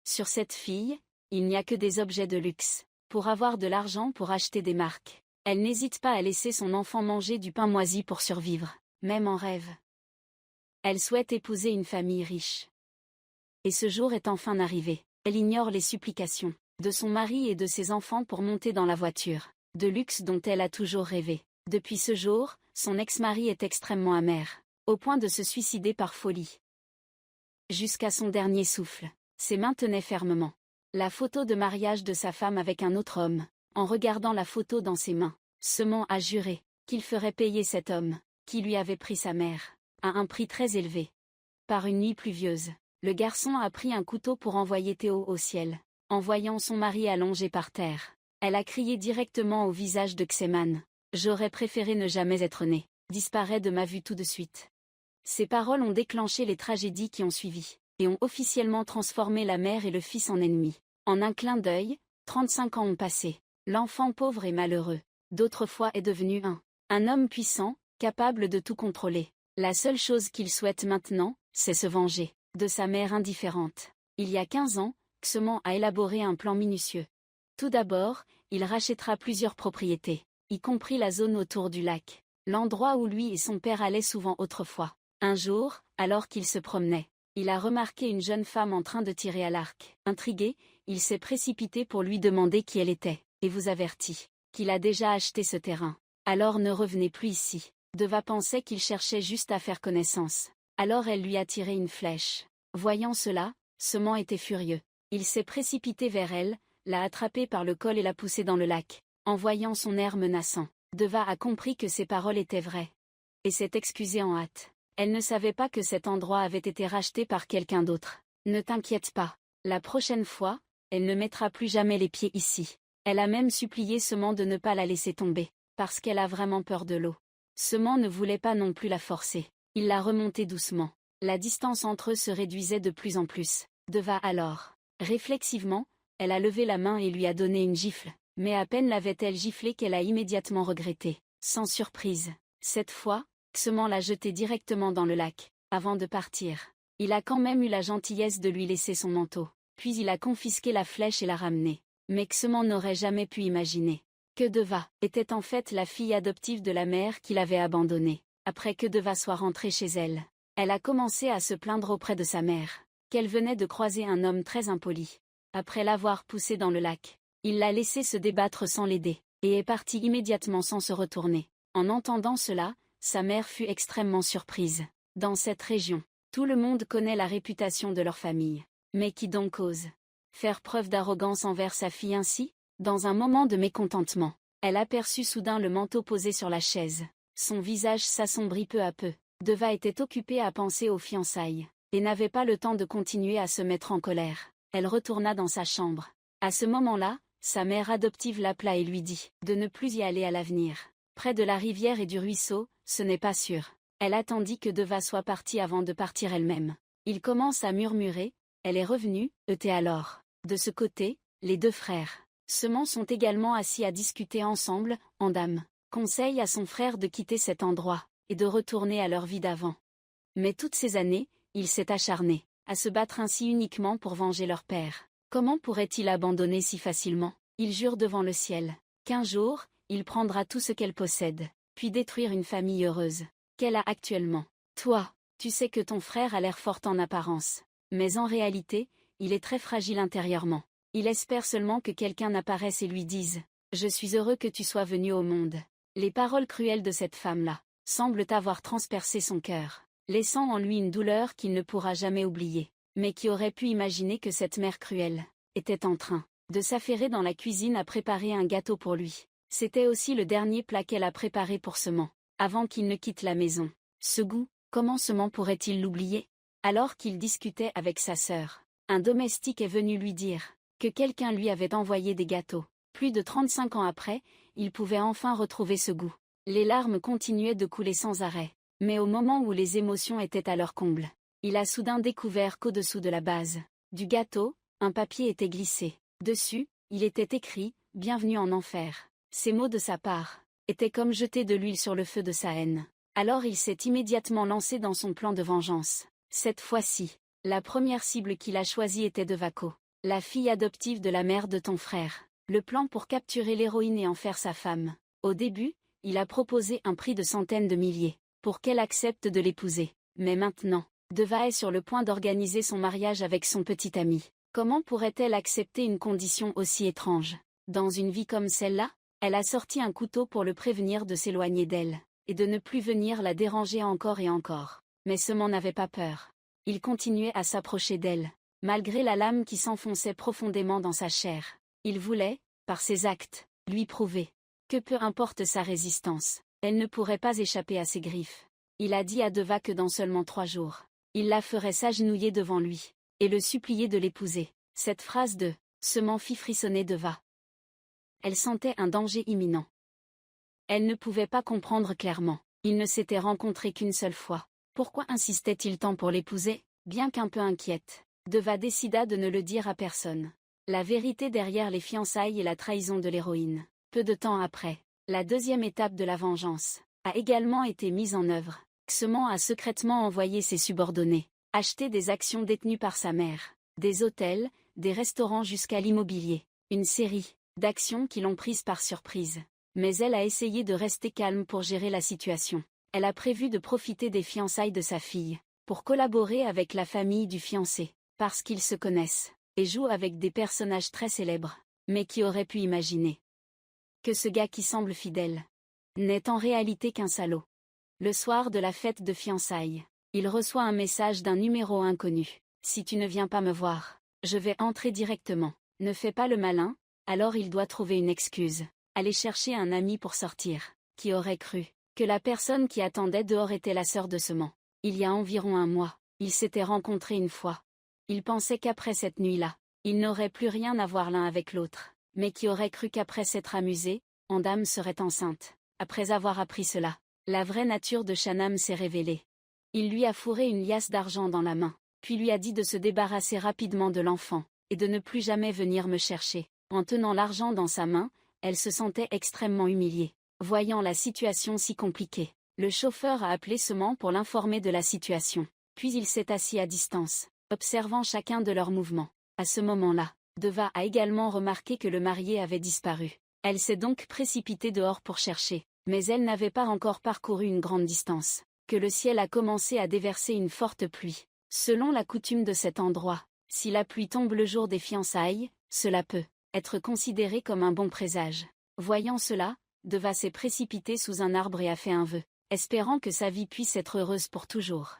Sur cette fille, il n'y a que des objets de luxe. Pour avoir de l'argent pour acheter des marques. Elle n'hésite pas à laisser son enfant manger du pain moisi pour survivre, même en rêve. Elle souhaite épouser une famille riche. Et ce jour est enfin arrivé. Elle ignore les supplications de son mari et de ses enfants pour monter dans la voiture de luxe dont elle a toujours rêvé. Depuis ce jour, son ex-mari est extrêmement amer, au point de se suicider par folie. Jusqu'à son dernier souffle, ses mains tenaient fermement la photo de mariage de sa femme avec un autre homme. En regardant la photo dans ses mains, Semon a juré qu'il ferait payer cet homme, qui lui avait pris sa mère, à un prix très élevé. Par une nuit pluvieuse, le garçon a pris un couteau pour envoyer Théo au ciel. En voyant son mari allongé par terre, elle a crié directement au visage de Xeman. « J'aurais préféré ne jamais être née. Disparaît de ma vue tout de suite. » Ces paroles ont déclenché les tragédies qui ont suivi, et ont officiellement transformé la mère et le fils en ennemis. En un clin d'œil, 35 ans ont passé. L'enfant pauvre et malheureux, d'autrefois est devenu un homme puissant, capable de tout contrôler. La seule chose qu'il souhaite maintenant, c'est se venger de sa mère indifférente. Il y a 15 ans, Xeman a élaboré un plan minutieux. Tout d'abord, il rachètera plusieurs propriétés, y compris la zone autour du lac, l'endroit où lui et son père allaient souvent autrefois. Un jour, alors qu'il se promenait, il a remarqué une jeune femme en train de tirer à l'arc. Intrigué, il s'est précipité pour lui demander qui elle était, et vous avertit qu'il a déjà acheté ce terrain. Alors ne revenez plus ici. Deva pensait qu'il cherchait juste à faire connaissance. Alors elle lui a tiré une flèche. Voyant cela, Semon était furieux. Il s'est précipité vers elle, l'a attrapée par le col et l'a poussée dans le lac. En voyant son air menaçant, Deva a compris que ses paroles étaient vraies. Et s'est excusée en hâte. Elle ne savait pas que cet endroit avait été racheté par quelqu'un d'autre. Ne t'inquiète pas. La prochaine fois, elle ne mettra plus jamais les pieds ici. Elle a même supplié Semon de ne pas la laisser tomber, parce qu'elle a vraiment peur de l'eau. Semon ne voulait pas non plus la forcer. Il l'a remontée doucement. La distance entre eux se réduisait de plus en plus. Deva alors. Réflexivement, elle a levé la main et lui a donné une gifle. Mais à peine l'avait-elle giflé qu'elle a immédiatement regretté. Sans surprise. Cette fois, Semon l'a jetée directement dans le lac, avant de partir. Il a quand même eu la gentillesse de lui laisser son manteau. Puis il a confisqué la flèche et l'a ramenée. Mais Xeman n'aurait jamais pu imaginer que Deva était en fait la fille adoptive de la mère qu'il avait abandonnée. Après que Deva soit rentrée chez elle, elle a commencé à se plaindre auprès de sa mère, qu'elle venait de croiser un homme très impoli. Après l'avoir poussée dans le lac, il l'a laissée se débattre sans l'aider, et est parti immédiatement sans se retourner. En entendant cela, sa mère fut extrêmement surprise. Dans cette région, tout le monde connaît la réputation de leur famille. Mais qui donc ose faire preuve d'arrogance envers sa fille ainsi? Dans un moment de mécontentement, elle aperçut soudain le manteau posé sur la chaise. Son visage s'assombrit peu à peu. Deva était occupée à penser aux fiançailles, et n'avait pas le temps de continuer à se mettre en colère. Elle retourna dans sa chambre. À ce moment-là, sa mère adoptive l'appela et lui dit de ne plus y aller à l'avenir. Près de la rivière et du ruisseau, ce n'est pas sûr. Elle attendit que Deva soit partie avant de partir elle-même. Il commence à murmurer. Elle est revenue, était alors. De ce côté, les deux frères Semon sont également assis à discuter ensemble, en dames. Conseille à son frère de quitter cet endroit, et de retourner à leur vie d'avant. Mais toutes ces années, il s'est acharné à se battre ainsi uniquement pour venger leur père. Comment pourrait-il abandonner si facilement? Il jure devant le ciel qu'un jour, il prendra tout ce qu'elle possède, puis détruire une famille heureuse qu'elle a actuellement. Toi, tu sais que ton frère a l'air fort en apparence. Mais en réalité, il est très fragile intérieurement. Il espère seulement que quelqu'un apparaisse et lui dise « Je suis heureux que tu sois venu au monde ». Les paroles cruelles de cette femme-là semblent avoir transpercé son cœur, laissant en lui une douleur qu'il ne pourra jamais oublier. Mais qui aurait pu imaginer que cette mère cruelle était en train de s'affairer dans la cuisine à préparer un gâteau pour lui. C'était aussi le dernier plat qu'elle a préparé pour Semon, avant qu'il ne quitte la maison. Ce goût, comment Semon pourrait-il l'oublier? Alors qu'il discutait avec sa sœur, un domestique est venu lui dire que quelqu'un lui avait envoyé des gâteaux. Plus de 35 ans après, il pouvait enfin retrouver ce goût. Les larmes continuaient de couler sans arrêt. Mais au moment où les émotions étaient à leur comble, il a soudain découvert qu'au-dessous de la base du gâteau, un papier était glissé. Dessus, il était écrit « Bienvenue en enfer ». Ces mots de sa part étaient comme jeter de l'huile sur le feu de sa haine. Alors il s'est immédiatement lancé dans son plan de vengeance. Cette fois-ci, la première cible qu'il a choisie était Devako. la fille adoptive de la mère de ton frère. Le plan pour capturer l'héroïne et en faire sa femme. Au début, il a proposé un prix de centaines de milliers, pour qu'elle accepte de l'épouser. Mais maintenant, Deva est sur le point d'organiser son mariage avec son petit ami. Comment pourrait-elle accepter une condition aussi étrange? Dans une vie comme celle-là, elle a sorti un couteau pour le prévenir de s'éloigner d'elle, et de ne plus venir la déranger encore et encore. Mais Sement n'avait pas peur. Il continuait à s'approcher d'elle, malgré la lame qui s'enfonçait profondément dans sa chair. Il voulait, par ses actes, lui prouver que peu importe sa résistance, elle ne pourrait pas échapper à ses griffes. Il a dit à Deva que dans seulement 3 jours, il la ferait s'agenouiller devant lui, et le supplier de l'épouser. Cette phrase de Sement fit frissonner Deva. Elle sentait un danger imminent. Elle ne pouvait pas comprendre clairement. Ils ne s'étaient rencontrés qu'une seule fois. Pourquoi insistait-il tant pour l'épouser? Bien qu'un peu inquiète, Deva décida de ne le dire à personne. La vérité derrière les fiançailles et la trahison de l'héroïne. Peu de temps après, la deuxième étape de la vengeance a également été mise en œuvre. Sement a secrètement envoyé ses subordonnés acheter des actions détenues par sa mère, des hôtels, des restaurants jusqu'à l'immobilier. Une série d'actions qui l'ont prise par surprise. Mais elle a essayé de rester calme pour gérer la situation. Elle a prévu de profiter des fiançailles de sa fille, pour collaborer avec la famille du fiancé, parce qu'ils se connaissent, et jouent avec des personnages très célèbres. Mais qui aurait pu imaginer que ce gars qui semble fidèle n'est en réalité qu'un salaud. Le soir de la fête de fiançailles, il reçoit un message d'un numéro inconnu. Si tu ne viens pas me voir, je vais entrer directement. Ne fais pas le malin. Alors il doit trouver une excuse. Aller chercher un ami pour sortir. Qui aurait cru que la personne qui attendait dehors était la sœur de Sement? Il y a environ 1 mois, ils s'étaient rencontrés une fois. Il pensait qu'après cette nuit-là, ils n'auraient plus rien à voir l'un avec l'autre. Mais qui aurait cru qu'après s'être amusé, Andam serait enceinte? Après avoir appris cela, la vraie nature de Shanam s'est révélée. Il lui a fourré une liasse d'argent dans la main, puis lui a dit de se débarrasser rapidement de l'enfant, et de ne plus jamais venir me chercher. En tenant l'argent dans sa main, elle se sentait extrêmement humiliée. Voyant la situation si compliquée, le chauffeur a appelé Sement pour l'informer de la situation. Puis il s'est assis à distance, observant chacun de leurs mouvements. À ce moment-là, Deva a également remarqué que le marié avait disparu. Elle s'est donc précipitée dehors pour chercher, mais elle n'avait pas encore parcouru une grande distance, que le ciel a commencé à déverser une forte pluie. Selon la coutume de cet endroit, si la pluie tombe le jour des fiançailles, cela peut être considéré comme un bon présage. Voyant cela, Deva s'est précipité sous un arbre et a fait un vœu, espérant que sa vie puisse être heureuse pour toujours.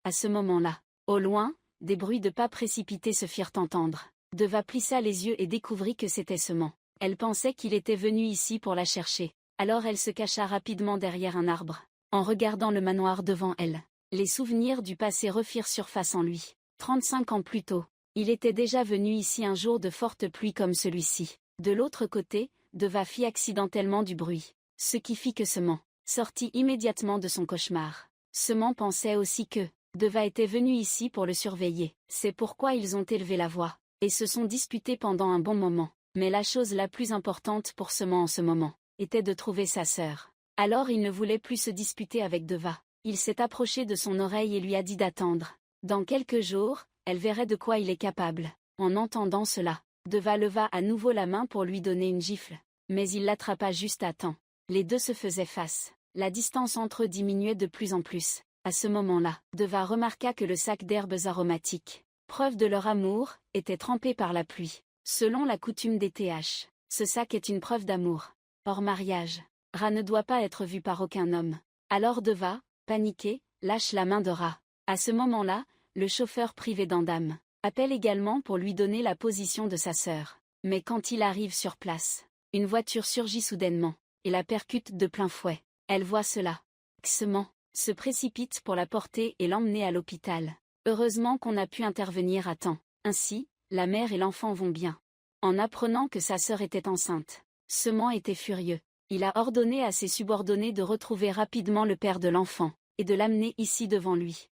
À ce moment-là, au loin, des bruits de pas précipités se firent entendre. Deva plissa les yeux et découvrit que c'était Sement. Elle pensait qu'il était venu ici pour la chercher. Alors elle se cacha rapidement derrière un arbre. En regardant le manoir devant elle, les souvenirs du passé refirent surface en lui. 35 ans plus tôt, il était déjà venu ici un jour de forte pluie comme celui-ci. De l'autre côté, Deva fit accidentellement du bruit, ce qui fit que Sement sortit immédiatement de son cauchemar. Sement pensait aussi que Deva était venu ici pour le surveiller. C'est pourquoi ils ont élevé la voix, et se sont disputés pendant un bon moment. Mais la chose la plus importante pour Sement en ce moment, était de trouver sa sœur. Alors il ne voulait plus se disputer avec Deva. Il s'est approché de son oreille et lui a dit d'attendre. Dans quelques jours, elle verrait de quoi il est capable. En entendant cela, Deva leva à nouveau la main pour lui donner une gifle. Mais il l'attrapa juste à temps. Les deux se faisaient face. La distance entre eux diminuait de plus en plus. À ce moment-là, Deva remarqua que le sac d'herbes aromatiques, preuve de leur amour, était trempé par la pluie. Selon la coutume des TH, ce sac est une preuve d'amour. Hors mariage, Ra ne doit pas être vu par aucun homme. Alors Deva, paniqué, lâche la main de Ra. À ce moment-là, le chauffeur privé d'Andam appelle également pour lui donner la position de sa sœur. Mais quand il arrive sur place, une voiture surgit soudainement, et la percute de plein fouet. Elle voit cela. Sement se précipite pour la porter et l'emmener à l'hôpital. Heureusement qu'on a pu intervenir à temps. Ainsi, la mère et l'enfant vont bien. En apprenant que sa sœur était enceinte, Sement était furieux. Il a ordonné à ses subordonnés de retrouver rapidement le père de l'enfant, et de l'amener ici devant lui.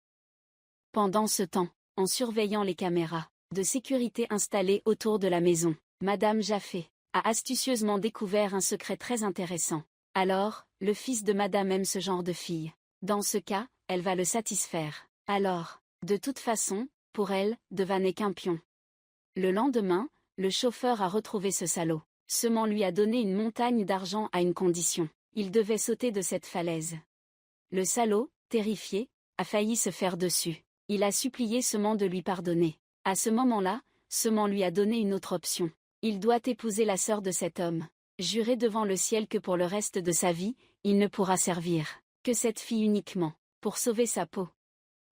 Pendant ce temps, en surveillant les caméras de sécurité installées autour de la maison, Madame Jaffé a astucieusement découvert un secret très intéressant. Alors, le fils de Madame aime ce genre de fille. Dans ce cas, elle va le satisfaire. Alors, de toute façon, pour elle, Deva n'est qu'un pion. Le lendemain, le chauffeur a retrouvé ce salaud. Sement lui a donné une montagne d'argent à une condition. Il devait sauter de cette falaise. Le salaud, terrifié, a failli se faire dessus. Il a supplié Sement de lui pardonner. À ce moment-là, Sement lui a donné une autre option. Il doit épouser la sœur de cet homme. Jurer devant le ciel que pour le reste de sa vie, il ne pourra servir que cette fille uniquement, pour sauver sa peau.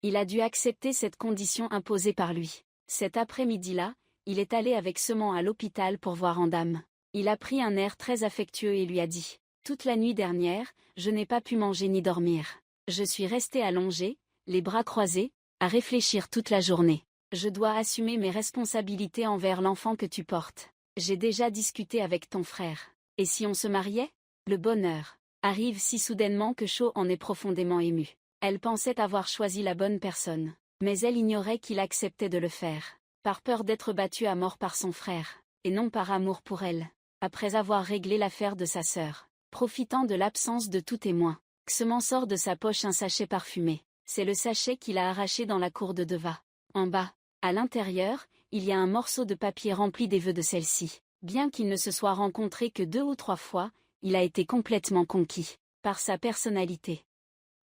Il a dû accepter cette condition imposée par lui. Cet après-midi-là, il est allé avec Sement à l'hôpital pour voir Andam. Il a pris un air très affectueux et lui a dit « Toute la nuit dernière, je n'ai pas pu manger ni dormir. Je suis resté allongé, les bras croisés, à réfléchir toute la journée. Je dois assumer mes responsabilités envers l'enfant que tu portes. J'ai déjà discuté avec ton frère. Et si on se mariait ? Le bonheur arrive si soudainement que Cho en est profondément émue. Elle pensait avoir choisi la bonne personne, mais elle ignorait qu'il acceptait de le faire, par peur d'être battu à mort par son frère, et non par amour pour elle. Après avoir réglé l'affaire de sa sœur, profitant de l'absence de tout témoin, Sement sort de sa poche un sachet parfumé. C'est le sachet qu'il a arraché dans la cour de Deva. En bas, à l'intérieur, il y a un morceau de papier rempli des vœux de celle-ci. Bien qu'il ne se soit rencontré que 2 ou 3 fois, il a été complètement conquis par sa personnalité.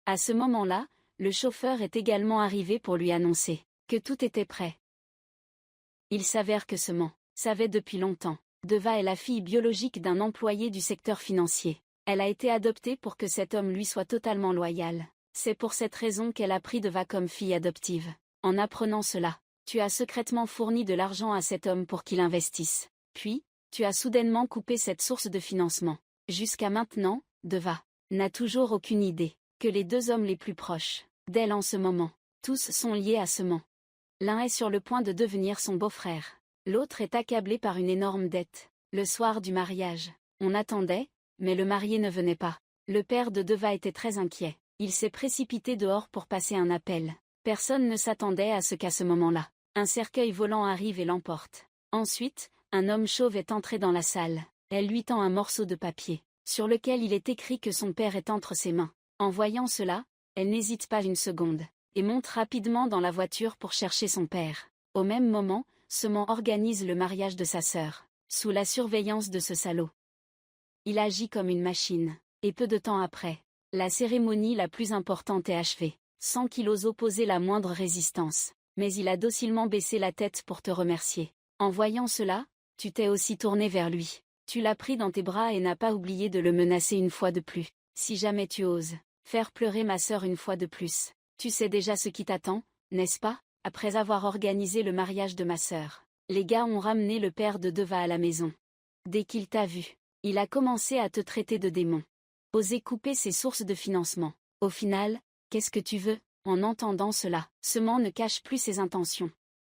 À ce moment-là, le chauffeur est également arrivé pour lui annoncer que tout était prêt. Il s'avère que Sement savait depuis longtemps. Deva est la fille biologique d'un employé du secteur financier. Elle a été adoptée pour que cet homme lui soit totalement loyal. C'est pour cette raison qu'elle a pris Deva comme fille adoptive. En apprenant cela, tu as secrètement fourni de l'argent à cet homme pour qu'il investisse. Puis, tu as soudainement coupé cette source de financement. Jusqu'à maintenant, Deva n'a toujours aucune idée que les 2 hommes les plus proches d'elle en ce moment, tous sont liés à Sement. L'un est sur le point de devenir son beau-frère. L'autre est accablé par une énorme dette. Le soir du mariage, on attendait, mais le marié ne venait pas. Le père de Deva était très inquiet. Il s'est précipité dehors pour passer un appel. Personne ne s'attendait à ce qu'à ce moment-là, un cercueil volant arrive et l'emporte. Ensuite, un homme chauve est entré dans la salle. Elle lui tend un morceau de papier, sur lequel il est écrit que son père est entre ses mains. En voyant cela, elle n'hésite pas une seconde, et monte rapidement dans la voiture pour chercher son père. Au même moment, Sement organise le mariage de sa sœur, sous la surveillance de ce salaud. Il agit comme une machine, et peu de temps après, la cérémonie la plus importante est achevée, sans qu'il ose opposer la moindre résistance. Mais il a docilement baissé la tête pour te remercier. En voyant cela, tu t'es aussi tourné vers lui. Tu l'as pris dans tes bras et n'as pas oublié de le menacer une fois de plus. Si jamais tu oses faire pleurer ma sœur une fois de plus, tu sais déjà ce qui t'attend, n'est-ce pas ? Après avoir organisé le mariage de ma sœur, les gars ont ramené le père de Deva à la maison. Dès qu'il t'a vu, il a commencé à te traiter de démon. Oser couper ses sources de financement. Au final, qu'est-ce que tu veux ? En entendant cela, Sement ne cache plus ses intentions.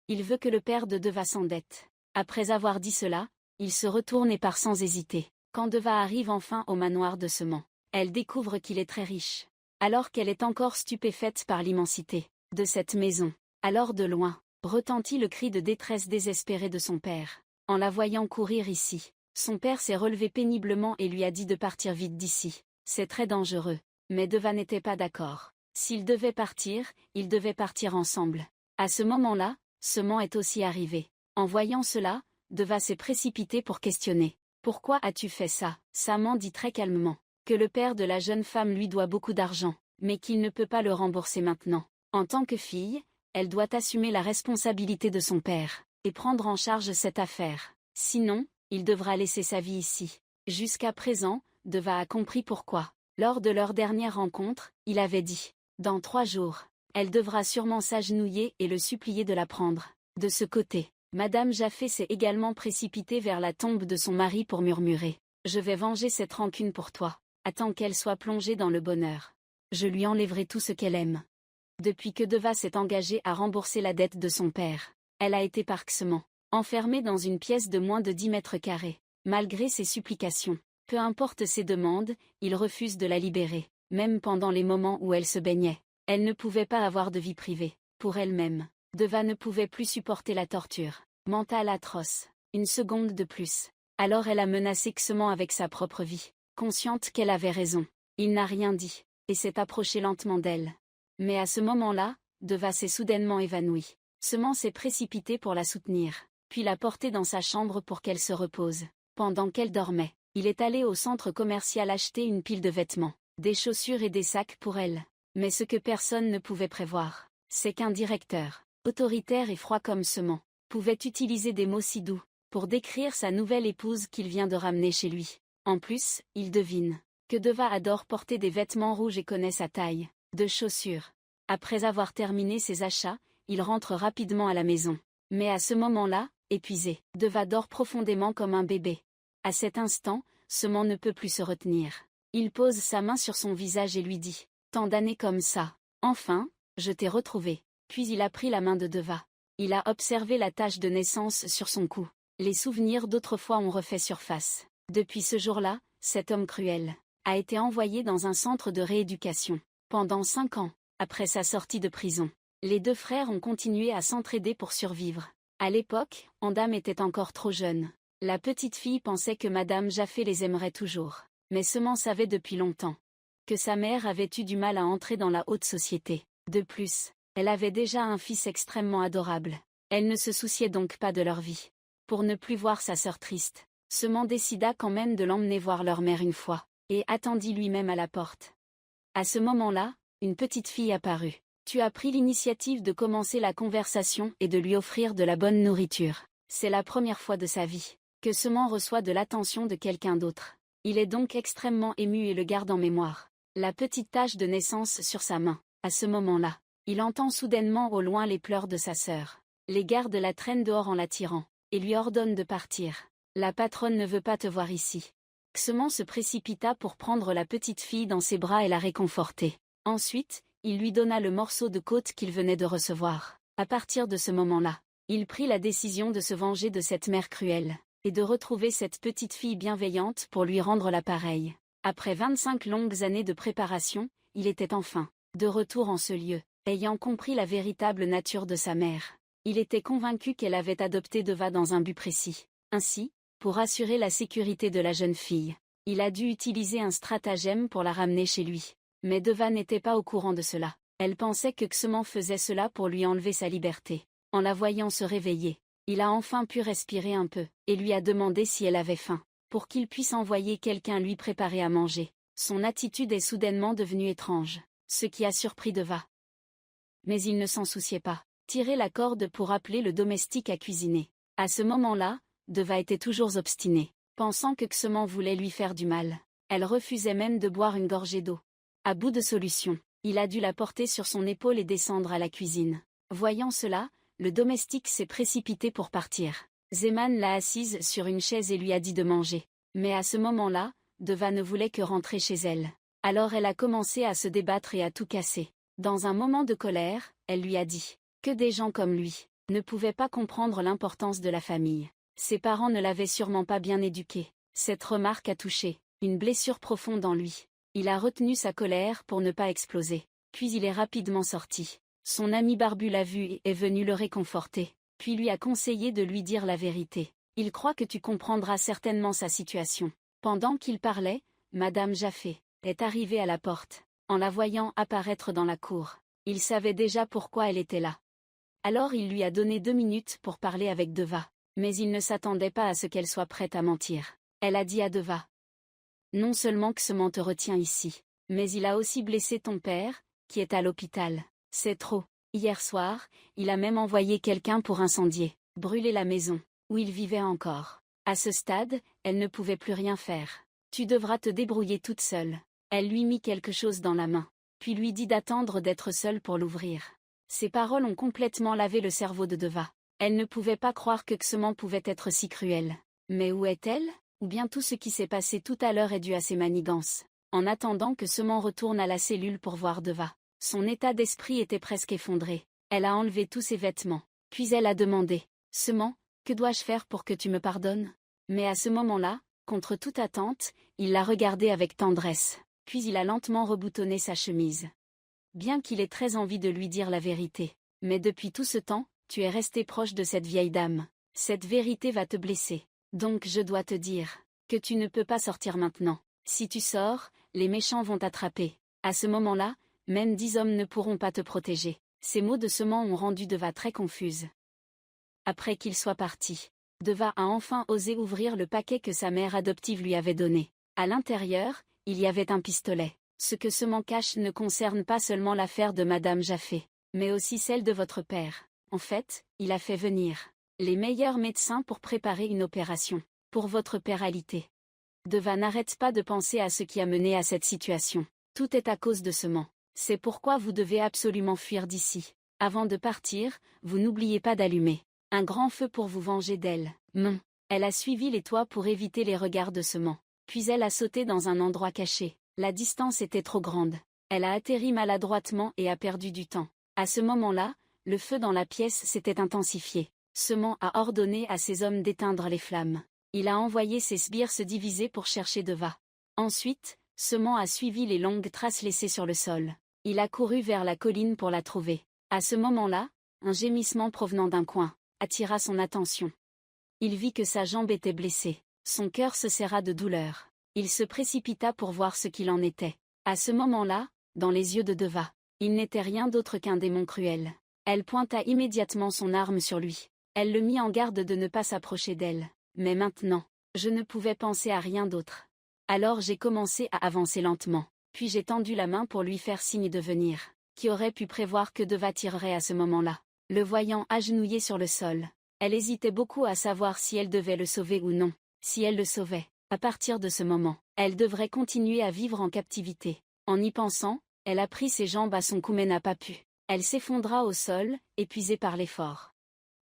Il veut que le père de Deva s'endette. Après avoir dit cela, il se retourne et part sans hésiter. Quand Deva arrive enfin au manoir de Sement, elle découvre qu'il est très riche. Alors qu'elle est encore stupéfaite par l'immensité de cette maison. Alors de loin, retentit le cri de détresse désespéré de son père. En la voyant courir ici, son père s'est relevé péniblement et lui a dit de partir vite d'ici. C'est très dangereux. Mais Deva n'était pas d'accord. S'ils devaient partir, ils devaient partir ensemble. À ce moment-là, Sement est aussi arrivé. En voyant cela, Deva s'est précipité pour questionner. « Pourquoi as-tu fait ça ?» Sement dit très calmement que le père de la jeune femme lui doit beaucoup d'argent, mais qu'il ne peut pas le rembourser maintenant. En tant que fille, elle doit assumer la responsabilité de son père, et prendre en charge cette affaire. Sinon, il devra laisser sa vie ici. Jusqu'à présent, Deva a compris pourquoi. Lors de leur dernière rencontre, il avait dit « Dans 3 jours, elle devra sûrement s'agenouiller et le supplier de la prendre. » De ce côté, Madame Jaffé s'est également précipitée vers la tombe de son mari pour murmurer « Je vais venger cette rancune pour toi. Attends qu'elle soit plongée dans le bonheur. Je lui enlèverai tout ce qu'elle aime. » Depuis que Deva s'est engagée à rembourser la dette de son père, elle a été par Sement enfermée dans une pièce de moins de 10 mètres carrés. Malgré ses supplications, peu importe ses demandes, il refuse de la libérer. Même pendant les moments où elle se baignait, elle ne pouvait pas avoir de vie privée. Pour elle-même, Deva ne pouvait plus supporter la torture mentale atroce. Une seconde de plus. Alors elle a menacé Sement avec sa propre vie. Consciente qu'elle avait raison, il n'a rien dit, et s'est approché lentement d'elle. Mais à ce moment-là, Deva s'est soudainement évanouie. Sement s'est précipité pour la soutenir. puis l'a portée dans sa chambre pour qu'elle se repose. Pendant qu'elle dormait, il est allé au centre commercial acheter une pile de vêtements, des chaussures et des sacs pour elle. Mais ce que personne ne pouvait prévoir, c'est qu'un directeur, autoritaire et froid comme Semant, pouvait utiliser des mots si doux pour décrire sa nouvelle épouse qu'il vient de ramener chez lui. En plus, il devine que Deva adore porter des vêtements rouges et connaît sa taille de chaussures. Après avoir terminé ses achats, il rentre rapidement à la maison. Mais à ce moment-là, épuisé, Deva dort profondément comme un bébé. À cet instant, Semant ne peut plus se retenir. Il pose sa main sur son visage et lui dit « Tant d'années comme ça. Enfin, je t'ai retrouvé. » Puis il a pris la main de Deva. Il a observé la tache de naissance sur son cou. Les souvenirs d'autrefois ont refait surface. Depuis ce jour-là, cet homme cruel a été envoyé dans un centre de rééducation. Pendant 5 ans, après sa sortie de prison, les 2 frères ont continué à s'entraider pour survivre. À l'époque, Andam était encore trop jeune. La petite fille pensait que Madame Jaffé les aimerait toujours. Mais Semant savait depuis longtemps que sa mère avait eu du mal à entrer dans la haute société. De plus, elle avait déjà un fils extrêmement adorable. Elle ne se souciait donc pas de leur vie. Pour ne plus voir sa sœur triste, Semant décida quand même de l'emmener voir leur mère une fois, et attendit lui-même à la porte. À ce moment-là, une petite fille apparut. Tu as pris l'initiative de commencer la conversation et de lui offrir de la bonne nourriture. C'est la première fois de sa vie que Semant reçoit de l'attention de quelqu'un d'autre. Il est donc extrêmement ému et le garde en mémoire. La petite tache de naissance sur sa main. À ce moment-là, il entend soudainement au loin les pleurs de sa sœur. Les gardes la traînent dehors en l'attirant, et lui ordonnent de partir. La patronne ne veut pas te voir ici. Semant se précipita pour prendre la petite fille dans ses bras et la réconforter. Ensuite, il lui donna le morceau de côte qu'il venait de recevoir. À partir de ce moment-là, il prit la décision de se venger de cette mère cruelle, et de retrouver cette petite fille bienveillante pour lui rendre l'appareil. Après 25 longues années de préparation, il était enfin de retour en ce lieu, ayant compris la véritable nature de sa mère. Il était convaincu qu'elle avait adopté Deva dans un but précis. Ainsi, pour assurer la sécurité de la jeune fille, il a dû utiliser un stratagème pour la ramener chez lui. Mais Deva n'était pas au courant de cela. Elle pensait que Semant faisait cela pour lui enlever sa liberté. En la voyant se réveiller, il a enfin pu respirer un peu, et lui a demandé si elle avait faim, pour qu'il puisse envoyer quelqu'un lui préparer à manger. Son attitude est soudainement devenue étrange, ce qui a surpris Deva. Mais il ne s'en souciait pas. Tirer la corde pour appeler le domestique à cuisiner. À ce moment-là, Deva était toujours obstinée, pensant que Semant voulait lui faire du mal. Elle refusait même de boire une gorgée d'eau. À bout de solution, il a dû la porter sur son épaule et descendre à la cuisine. Voyant cela, le domestique s'est précipité pour partir. Zeman l'a assise sur une chaise et lui a dit de manger. Mais à ce moment-là, Deva ne voulait que rentrer chez elle. Alors elle a commencé à se débattre et à tout casser. Dans un moment de colère, elle lui a dit que des gens comme lui ne pouvaient pas comprendre l'importance de la famille. Ses parents ne l'avaient sûrement pas bien éduqué. Cette remarque a touché une blessure profonde en lui. Il a retenu sa colère pour ne pas exploser. Puis il est rapidement sorti. Son ami barbu l'a vu et est venu le réconforter, puis lui a conseillé de lui dire la vérité. Il croit que tu comprendras certainement sa situation. Pendant qu'il parlait, Madame Jaffé est arrivée à la porte. En la voyant apparaître dans la cour, il savait déjà pourquoi elle était là. Alors il lui a donné 2 minutes pour parler avec Deva, mais il ne s'attendait pas à ce qu'elle soit prête à mentir. Elle a dit à Deva: non seulement que Semant te retient ici, mais il a aussi blessé ton père, qui est à l'hôpital. C'est trop. Hier soir, il a même envoyé quelqu'un pour incendier, brûler la maison, où il vivait encore. À ce stade, elle ne pouvait plus rien faire. Tu devras te débrouiller toute seule. Elle lui mit quelque chose dans la main, puis lui dit d'attendre d'être seule pour l'ouvrir. Ces paroles ont complètement lavé le cerveau de Deva. Elle ne pouvait pas croire que Semant pouvait être si cruel. Mais où est-elle? Ou bien tout ce qui s'est passé tout à l'heure est dû à ses manigances. En attendant que Semant retourne à la cellule pour voir Deva, son état d'esprit était presque effondré. Elle a enlevé tous ses vêtements, puis elle a demandé: Semant, que dois-je faire pour que tu me pardonnes? Mais à ce moment-là, contre toute attente, il l'a regardée avec tendresse, puis il a lentement reboutonné sa chemise. Bien qu'il ait très envie de lui dire la vérité, mais depuis tout ce temps, tu es resté proche de cette vieille dame. Cette vérité va te blesser. Donc je dois te dire que tu ne peux pas sortir maintenant. Si tu sors, les méchants vont t'attraper. À ce moment-là, même 10 hommes ne pourront pas te protéger. Ces mots de Semant ont rendu Deva très confuse. après qu'il soit parti. Deva a enfin osé ouvrir le paquet que sa mère adoptive lui avait donné. À l'intérieur, il y avait un pistolet. Ce que Sement cache ne concerne pas seulement l'affaire de Madame Jaffé, mais aussi celle de votre père. En fait, il a fait venir les meilleurs médecins pour préparer une opération pour votre père alité. Deva n'arrête pas de penser à ce qui a mené à cette situation. Tout est à cause de Sement. C'est pourquoi vous devez absolument fuir d'ici. Avant de partir, vous n'oubliez pas d'allumer un grand feu pour vous venger d'elle. Non. Elle a suivi les toits pour éviter les regards de Sement. Puis elle a sauté dans un endroit caché. La distance était trop grande. Elle a atterri maladroitement et a perdu du temps. À ce moment-là, le feu dans la pièce s'était intensifié. Sement a ordonné à ses hommes d'éteindre les flammes. Il a envoyé ses sbires se diviser pour chercher Deva. Ensuite, Sement a suivi les longues traces laissées sur le sol. Il a couru vers la colline pour la trouver. À ce moment-là, un gémissement provenant d'un coin attira son attention. Il vit que sa jambe était blessée. Son cœur se serra de douleur. Il se précipita pour voir ce qu'il en était. À ce moment-là, dans les yeux de Deva, il n'était rien d'autre qu'un démon cruel. Elle pointa immédiatement son arme sur lui. Elle le mit en garde de ne pas s'approcher d'elle. Mais maintenant, je ne pouvais penser à rien d'autre. Alors j'ai commencé à avancer lentement. Puis j'ai tendu la main pour lui faire signe de venir. Qui aurait pu prévoir que Deva tirerait à ce moment-là? Le voyant agenouillé sur le sol, elle hésitait beaucoup à savoir si elle devait le sauver ou non. Si elle le sauvait, à partir de ce moment, elle devrait continuer à vivre en captivité. En y pensant, elle a pris ses jambes à son cou mais n'a pas pu. Elle s'effondra au sol, épuisée par l'effort.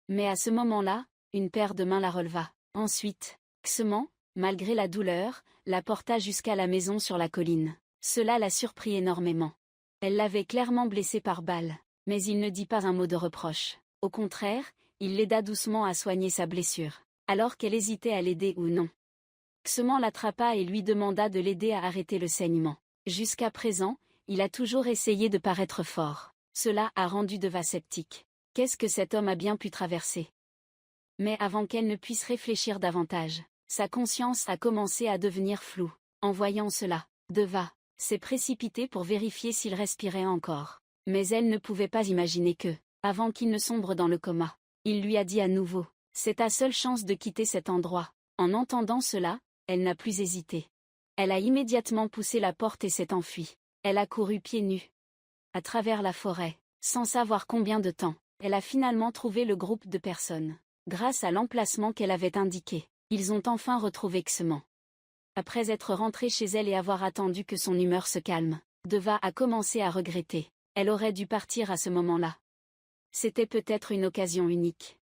Mais à ce moment-là, une paire de mains la releva. Ensuite, Sement, malgré la douleur, la porta jusqu'à la maison sur la colline. Cela la surprit énormément. Elle l'avait clairement blessée par balle, mais il ne dit pas un mot de reproche. Au contraire, il l'aida doucement à soigner sa blessure, alors qu'elle hésitait à l'aider ou non. Sement l'attrapa et lui demanda de l'aider à arrêter le saignement. Jusqu'à présent, il a toujours essayé de paraître fort. Cela a rendu Deva sceptique. Qu'est-ce que cet homme a bien pu traverser? Mais avant qu'elle ne puisse réfléchir davantage, sa conscience a commencé à devenir floue. En voyant cela, Deva s'est précipitée pour vérifier s'il respirait encore. Mais elle ne pouvait pas imaginer que, avant qu'il ne sombre dans le coma, il lui a dit à nouveau, « C'est ta seule chance de quitter cet endroit. » En entendant cela, elle n'a plus hésité. Elle a immédiatement poussé la porte et s'est enfuie. Elle a couru pieds nus à travers la forêt, sans savoir combien de temps. Elle a finalement trouvé le groupe de personnes. Grâce à l'emplacement qu'elle avait indiqué, ils ont enfin retrouvé Sement. Après être rentrée chez elle et avoir attendu que son humeur se calme, Deva a commencé à regretter. Elle aurait dû partir à ce moment-là. C'était peut-être une occasion unique.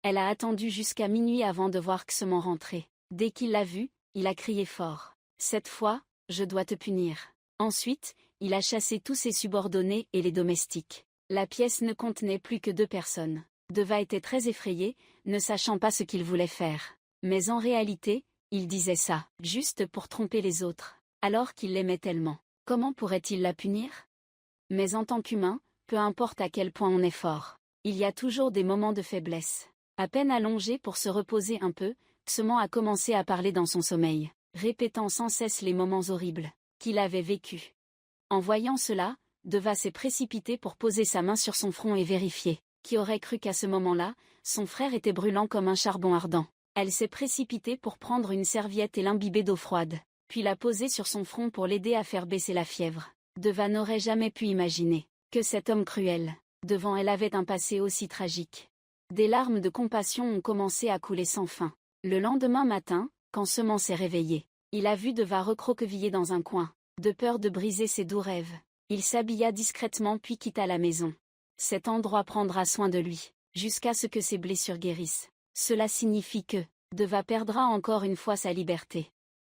Elle a attendu jusqu'à minuit avant de voir Sement rentrer. Dès qu'il l'a vu, il a crié fort. « Cette fois, je dois te punir. » Ensuite, il a chassé tous ses subordonnés et les domestiques. La pièce ne contenait plus que 2 personnes. Deva était très effrayé, ne sachant pas ce qu'il voulait faire. Mais en réalité, il disait ça, juste pour tromper les autres, alors qu'il l'aimait tellement. Comment pourrait-il la punir? Mais en tant qu'humain, peu importe à quel point on est fort, il y a toujours des moments de faiblesse. À peine allongé pour se reposer un peu, Sement a commencé à parler dans son sommeil, répétant sans cesse les moments horribles qu'il avait vécus. En voyant cela, Deva s'est précipité pour poser sa main sur son front et vérifier. Qui aurait cru qu'à ce moment-là, son frère était brûlant comme un charbon ardent. Elle s'est précipitée pour prendre une serviette et l'imbiber d'eau froide, puis la poser sur son front pour l'aider à faire baisser la fièvre. Deva n'aurait jamais pu imaginer que cet homme cruel, devant elle, avait un passé aussi tragique. Des larmes de compassion ont commencé à couler sans fin. Le lendemain matin, quand Sement s'est réveillé, il a vu Deva recroquevillée dans un coin, de peur de briser ses doux rêves. Il s'habilla discrètement puis quitta la maison. Cet endroit prendra soin de lui, jusqu'à ce que ses blessures guérissent. Cela signifie que Deva perdra encore une fois sa liberté.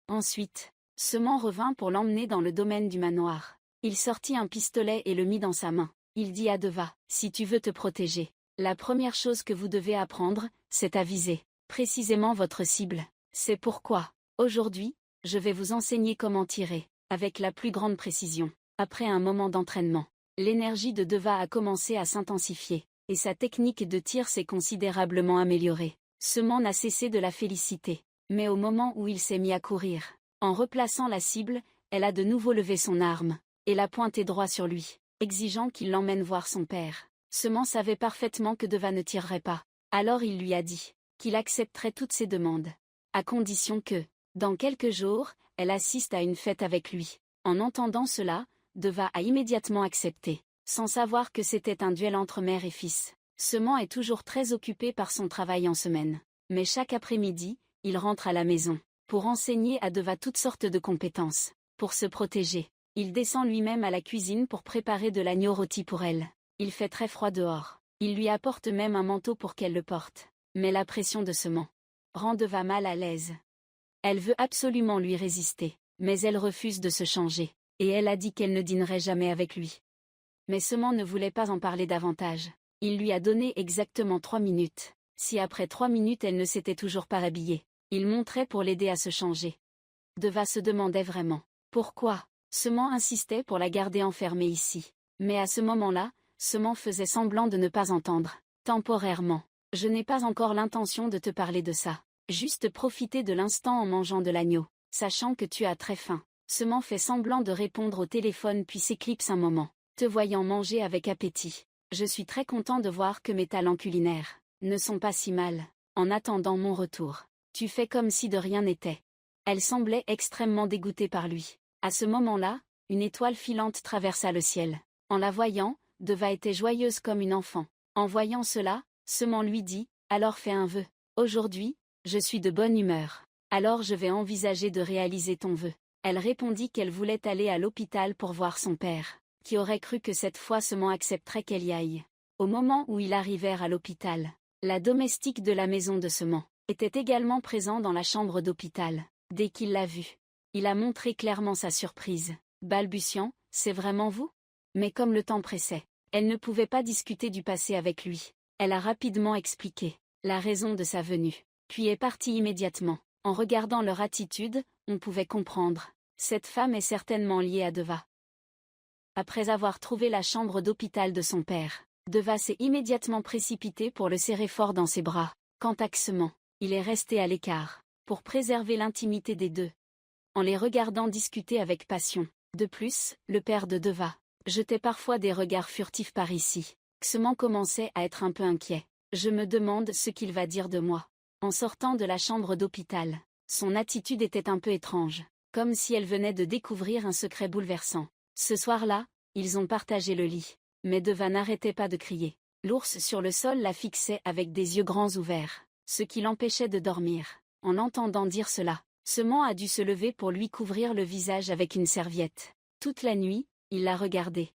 Ensuite, Sement revint pour l'emmener dans le domaine du manoir. Il sortit un pistolet et le mit dans sa main. Il dit à Deva, « Si tu veux te protéger, la première chose que vous devez apprendre, c'est à viser précisément votre cible. C'est pourquoi, aujourd'hui, je vais vous enseigner comment tirer, avec la plus grande précision. » Après un moment d'entraînement, l'énergie de Deva a commencé à s'intensifier, et sa technique de tir s'est considérablement améliorée. Sement n'a cessé de la féliciter. Mais au moment où il s'est mis à courir, en replaçant la cible, elle a de nouveau levé son arme, et l'a pointée droit sur lui, exigeant qu'il l'emmène voir son père. Sement savait parfaitement que Deva ne tirerait pas. Alors il lui a dit qu'il accepterait toutes ses demandes, à condition que, dans quelques jours, elle assiste à une fête avec lui. En entendant cela, Deva a immédiatement accepté, sans savoir que c'était un duel entre mère et fils. Seman est toujours très occupé par son travail en semaine. Mais chaque après-midi, il rentre à la maison, pour enseigner à Deva toutes sortes de compétences. Pour se protéger, il descend lui-même à la cuisine pour préparer de l'agneau rôti pour elle. Il fait très froid dehors. Il lui apporte même un manteau pour qu'elle le porte. Mais la pression de Seman rend Deva mal à l'aise. Elle veut absolument lui résister, mais elle refuse de se changer, et elle a dit qu'elle ne dînerait jamais avec lui. Mais Seman ne voulait pas en parler davantage. Il lui a donné exactement 3 minutes. Si après 3 minutes elle ne s'était toujours pas habillée, il monterait pour l'aider à se changer. Deva se demandait vraiment pourquoi Seman insistait pour la garder enfermée ici. Mais à ce moment-là, Seman faisait semblant de ne pas entendre. Temporairement, je n'ai pas encore l'intention de te parler de ça. Juste profiter de l'instant en mangeant de l'agneau, sachant que tu as très faim. Seman fait semblant de répondre au téléphone puis s'éclipse un moment, te voyant manger avec appétit. Je suis très content de voir que mes talents culinaires ne sont pas si mal. En attendant mon retour, tu fais comme si de rien n'était. Elle semblait extrêmement dégoûtée par lui. À ce moment-là, une étoile filante traversa le ciel. En la voyant, Deva était joyeuse comme une enfant. En voyant cela, Seman lui dit, alors fais un vœu. Aujourd'hui, je suis de bonne humeur. Alors je vais envisager de réaliser ton vœu. Elle répondit qu'elle voulait aller à l'hôpital pour voir son père, qui aurait cru que cette fois Seman accepterait qu'elle y aille. Au moment où ils arrivèrent à l'hôpital, la domestique de la maison de Seman était également présent dans la chambre d'hôpital. Dès qu'il l'a vue, il a montré clairement sa surprise, balbutiant, « C'est vraiment vous ?» Mais comme le temps pressait, elle ne pouvait pas discuter du passé avec lui. Elle a rapidement expliqué la raison de sa venue, puis est partie immédiatement. En regardant leur attitude, on pouvait comprendre. Cette femme est certainement liée à Deva. Après avoir trouvé la chambre d'hôpital de son père, Deva s'est immédiatement précipité pour le serrer fort dans ses bras. Quant à Seman, il est resté à l'écart, pour préserver l'intimité des deux, en les regardant discuter avec passion. De plus, le père de Deva jetait parfois des regards furtifs par ici. Seman commençait à être un peu inquiet. Je me demande ce qu'il va dire de moi. En sortant de la chambre d'hôpital, son attitude était un peu étrange, comme si elle venait de découvrir un secret bouleversant. Ce soir-là, ils ont partagé le lit, mais Deva n'arrêtait pas de crier. L'ours sur le sol la fixait avec des yeux grands ouverts, ce qui l'empêchait de dormir. En l'entendant dire cela, Seman a dû se lever pour lui couvrir le visage avec une serviette. Toute la nuit, il l'a regardée.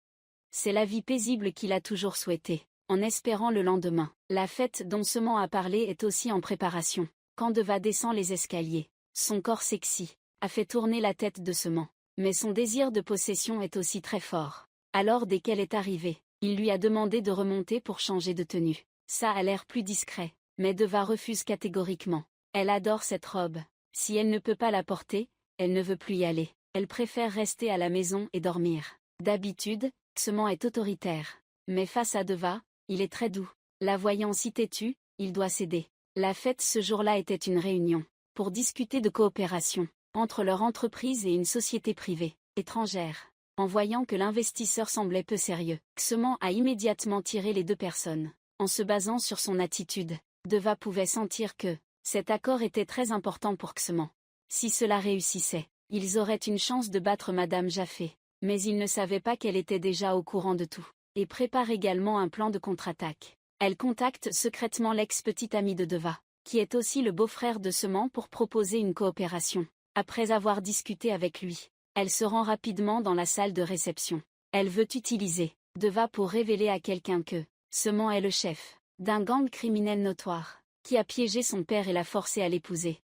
C'est la vie paisible qu'il a toujours souhaitée, en espérant le lendemain. La fête dont Seman a parlé est aussi en préparation. Quand Deva descend les escaliers, son corps sexy a fait tourner la tête de Seman. Mais son désir de possession est aussi très fort. Alors dès qu'elle est arrivée, il lui a demandé de remonter pour changer de tenue. Ça a l'air plus discret, mais Deva refuse catégoriquement. Elle adore cette robe. Si elle ne peut pas la porter, elle ne veut plus y aller. Elle préfère rester à la maison et dormir. D'habitude, Seman est autoritaire. Mais face à Deva, il est très doux. La voyant si têtue, il doit céder. La fête ce jour-là était une réunion pour discuter de coopération entre leur entreprise et une société privée, étrangère. En voyant que l'investisseur semblait peu sérieux, Seman a immédiatement tiré les deux personnes. En se basant sur son attitude, Deva pouvait sentir que cet accord était très important pour Seman. Si cela réussissait, ils auraient une chance de battre Madame Jaffé. Mais il ne savait pas qu'elle était déjà au courant de tout, et prépare également un plan de contre-attaque. Elle contacte secrètement l'ex-petite amie de Deva, qui est aussi le beau-frère de Seman pour proposer une coopération. Après avoir discuté avec lui, elle se rend rapidement dans la salle de réception. Elle veut utiliser Deva pour révéler à quelqu'un que Seman est le chef d'un gang criminel notoire, qui a piégé son père et l'a forcé à l'épouser.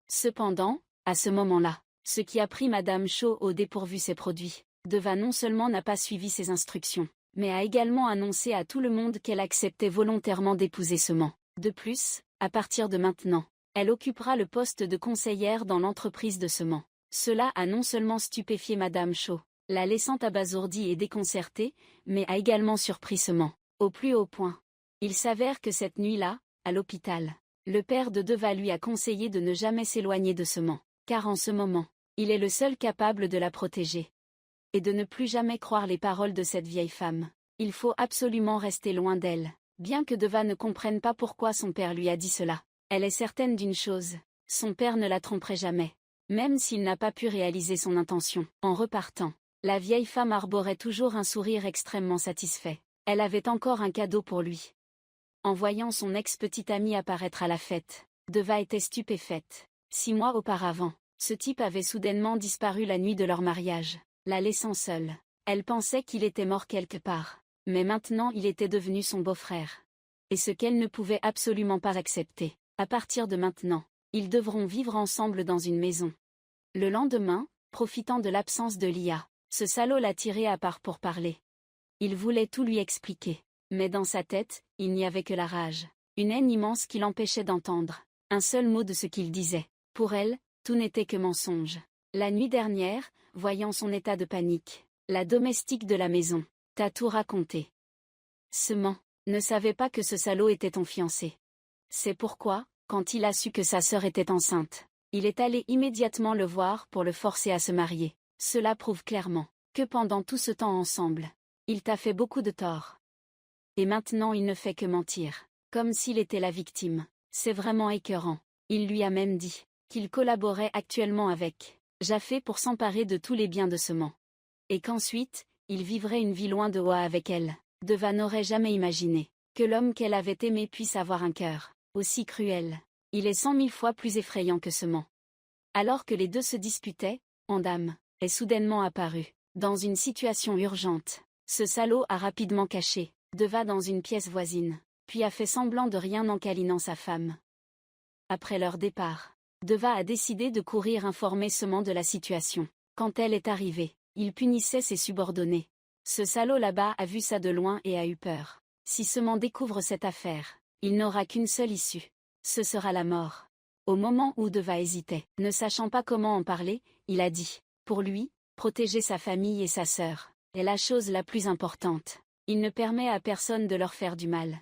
Cependant, à ce moment-là, ce qui a pris Madame Cho au dépourvu s'est produit. Deva non seulement n'a pas suivi ses instructions, mais a également annoncé à tout le monde qu'elle acceptait volontairement d'épouser Seman. De plus, à partir de maintenant, elle occupera le poste de conseillère dans l'entreprise de Seman. Cela a non seulement stupéfié Madame Cho, la laissant abasourdie et déconcertée, mais a également surpris Seman, au plus haut point. Il s'avère que cette nuit-là, à l'hôpital, le père de Deva lui a conseillé de ne jamais s'éloigner de Seman, car en ce moment, il est le seul capable de la protéger. Et de ne plus jamais croire les paroles de cette vieille femme. Il faut absolument rester loin d'elle. Bien que Deva ne comprenne pas pourquoi son père lui a dit cela, elle est certaine d'une chose, son père ne la tromperait jamais. Même s'il n'a pas pu réaliser son intention. En repartant, la vieille femme arborait toujours un sourire extrêmement satisfait. Elle avait encore un cadeau pour lui. En voyant son ex-petite amie apparaître à la fête, Deva était stupéfaite. 6 mois auparavant, ce type avait soudainement disparu la nuit de leur mariage, la laissant seule. Elle pensait qu'il était mort quelque part. Mais maintenant il était devenu son beau-frère. Et ce qu'elle ne pouvait absolument pas accepter. À partir de maintenant, ils devront vivre ensemble dans une maison. Le lendemain, profitant de l'absence de Lia, ce salaud l'a tiré à part pour parler. Il voulait tout lui expliquer. Mais dans sa tête, il n'y avait que la rage. Une haine immense qui l'empêchait d'entendre un seul mot de ce qu'il disait. Pour elle, tout n'était que mensonge. La nuit dernière, voyant son état de panique, la domestique de la maison t'a tout raconté. Seulement, ne savait pas que ce salaud était ton fiancé. C'est pourquoi, quand il a su que sa sœur était enceinte, il est allé immédiatement le voir pour le forcer à se marier. Cela prouve clairement que pendant tout ce temps ensemble, il t'a fait beaucoup de tort. Et maintenant il ne fait que mentir, comme s'il était la victime. C'est vraiment écœurant. Il lui a même dit qu'il collaborait actuellement avec Jafé pour s'emparer de tous les biens de Seman. Et qu'ensuite, il vivrait une vie loin de Oa avec elle. Deva n'aurait jamais imaginé que l'homme qu'elle avait aimé puisse avoir un cœur aussi cruel. Il est 100 000 fois plus effrayant que Seman. Alors que les deux se disputaient, Andam est soudainement apparu, dans une situation urgente. Ce salaud a rapidement caché Deva dans une pièce voisine, puis a fait semblant de rien en câlinant sa femme. Après leur départ, Deva a décidé de courir informer Seman de la situation. Quand elle est arrivée, il punissait ses subordonnés. Ce salaud là-bas a vu ça de loin et a eu peur. Si Seman découvre cette affaire, il n'aura qu'une seule issue. Ce sera la mort. Au moment où Deva hésitait, ne sachant pas comment en parler, il a dit, pour lui, protéger sa famille et sa sœur est la chose la plus importante. Il ne permet à personne de leur faire du mal.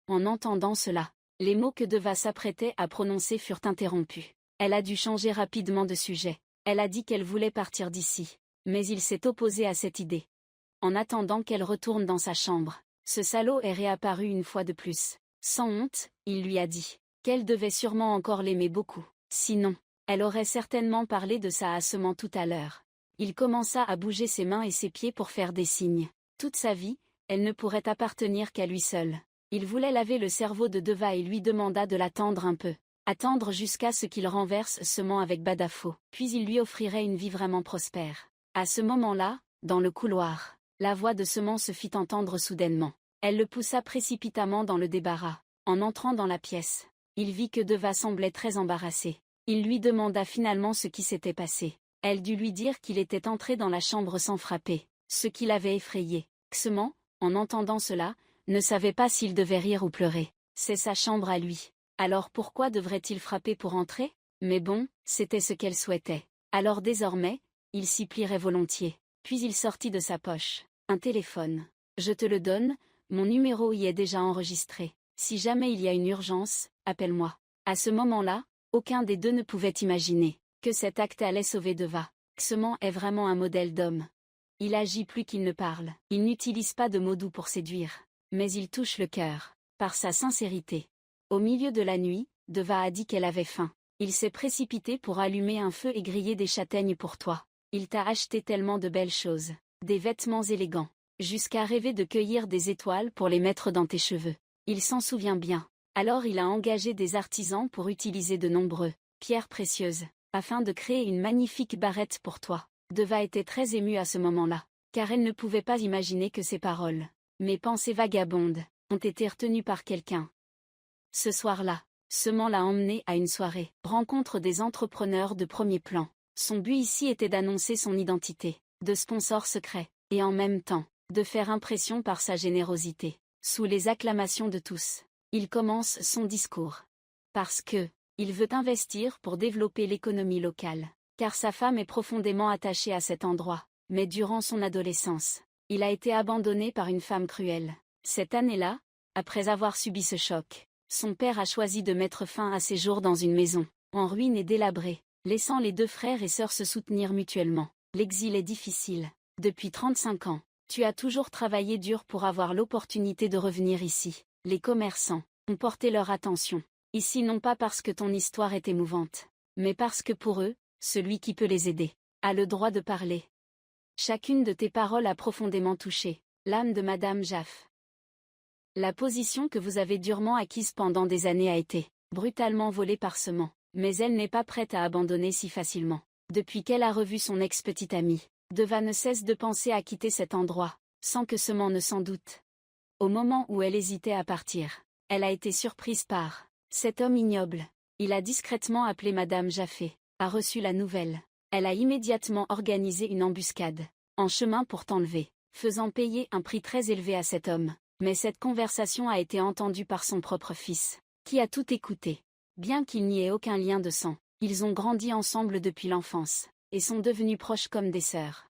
En entendant cela, les mots que Deva s'apprêtait à prononcer furent interrompus. Elle a dû changer rapidement de sujet. Elle a dit qu'elle voulait partir d'ici. Mais il s'est opposé à cette idée. En attendant qu'elle retourne dans sa chambre, ce salaud est réapparu une fois de plus. Sans honte, il lui a dit qu'elle devait sûrement encore l'aimer beaucoup. Sinon, elle aurait certainement parlé de ça à Seman tout à l'heure. Il commença à bouger ses mains et ses pieds pour faire des signes. Toute sa vie, elle ne pourrait appartenir qu'à lui seul. Il voulait laver le cerveau de Deva et lui demanda de l'attendre un peu. Attendre jusqu'à ce qu'il renverse Seman avec Badafo. Puis il lui offrirait une vie vraiment prospère. À ce moment-là, dans le couloir, la voix de Seman se fit entendre soudainement. Elle le poussa précipitamment dans le débarras. En entrant dans la pièce, il vit que Deva semblait très embarrassée. Il lui demanda finalement ce qui s'était passé. Elle dut lui dire qu'il était entré dans la chambre sans frapper, ce qui l'avait effrayé. Seman, en entendant cela, ne savait pas s'il devait rire ou pleurer. C'est sa chambre à lui. Alors pourquoi devrait-il frapper pour entrer? Mais bon, c'était ce qu'elle souhaitait. Alors désormais, il s'y plierait volontiers. Puis il sortit de sa poche un téléphone. Je te le donne, mon numéro y est déjà enregistré. Si jamais il y a une urgence, appelle-moi. À ce moment-là, aucun des deux ne pouvait imaginer que cet acte allait sauver Deva. Seman est vraiment un modèle d'homme. Il agit plus qu'il ne parle. Il n'utilise pas de mots doux pour séduire. Mais il touche le cœur, par sa sincérité. Au milieu de la nuit, Deva a dit qu'elle avait faim. Il s'est précipité pour allumer un feu et griller des châtaignes pour toi. Il t'a acheté tellement de belles choses, des vêtements élégants, jusqu'à rêver de cueillir des étoiles pour les mettre dans tes cheveux. Il s'en souvient bien. Alors il a engagé des artisans pour utiliser de nombreuses pierres précieuses, afin de créer une magnifique barrette pour toi. Deva était très émue à ce moment-là, car elle ne pouvait pas imaginer que ses paroles, mes pensées vagabondes, ont été retenues par quelqu'un. Ce soir-là, Seman l'a emmené à une soirée, rencontre des entrepreneurs de premier plan. Son but ici était d'annoncer son identité, de sponsor secret, et en même temps, de faire impression par sa générosité. Sous les acclamations de tous, il commence son discours. Parce que, il veut investir pour développer l'économie locale, car sa femme est profondément attachée à cet endroit. Mais durant son adolescence, il a été abandonné par une femme cruelle. Cette année-là, après avoir subi ce choc, son père a choisi de mettre fin à ses jours dans une maison, en ruine et délabrée, laissant les deux frères et sœurs se soutenir mutuellement. L'exil est difficile. Depuis 35 ans, tu as toujours travaillé dur pour avoir l'opportunité de revenir ici. Les commerçants ont porté leur attention ici non pas parce que ton histoire est émouvante, mais parce que pour eux, celui qui peut les aider a le droit de parler. Chacune de tes paroles a profondément touché l'âme de Madame Jaff. La position que vous avez durement acquise pendant des années a été brutalement volée par Sement, mais elle n'est pas prête à abandonner si facilement. Depuis qu'elle a revu son ex-petite amie, Deva ne cesse de penser à quitter cet endroit, sans que Sement ne s'en doute. Au moment où elle hésitait à partir, elle a été surprise par cet homme ignoble. Il a discrètement appelé Madame Jaffé, a reçu la nouvelle. Elle a immédiatement organisé une embuscade, en chemin pour t'enlever, faisant payer un prix très élevé à cet homme. Mais cette conversation a été entendue par son propre fils, qui a tout écouté. Bien qu'il n'y ait aucun lien de sang, ils ont grandi ensemble depuis l'enfance, et sont devenus proches comme des sœurs.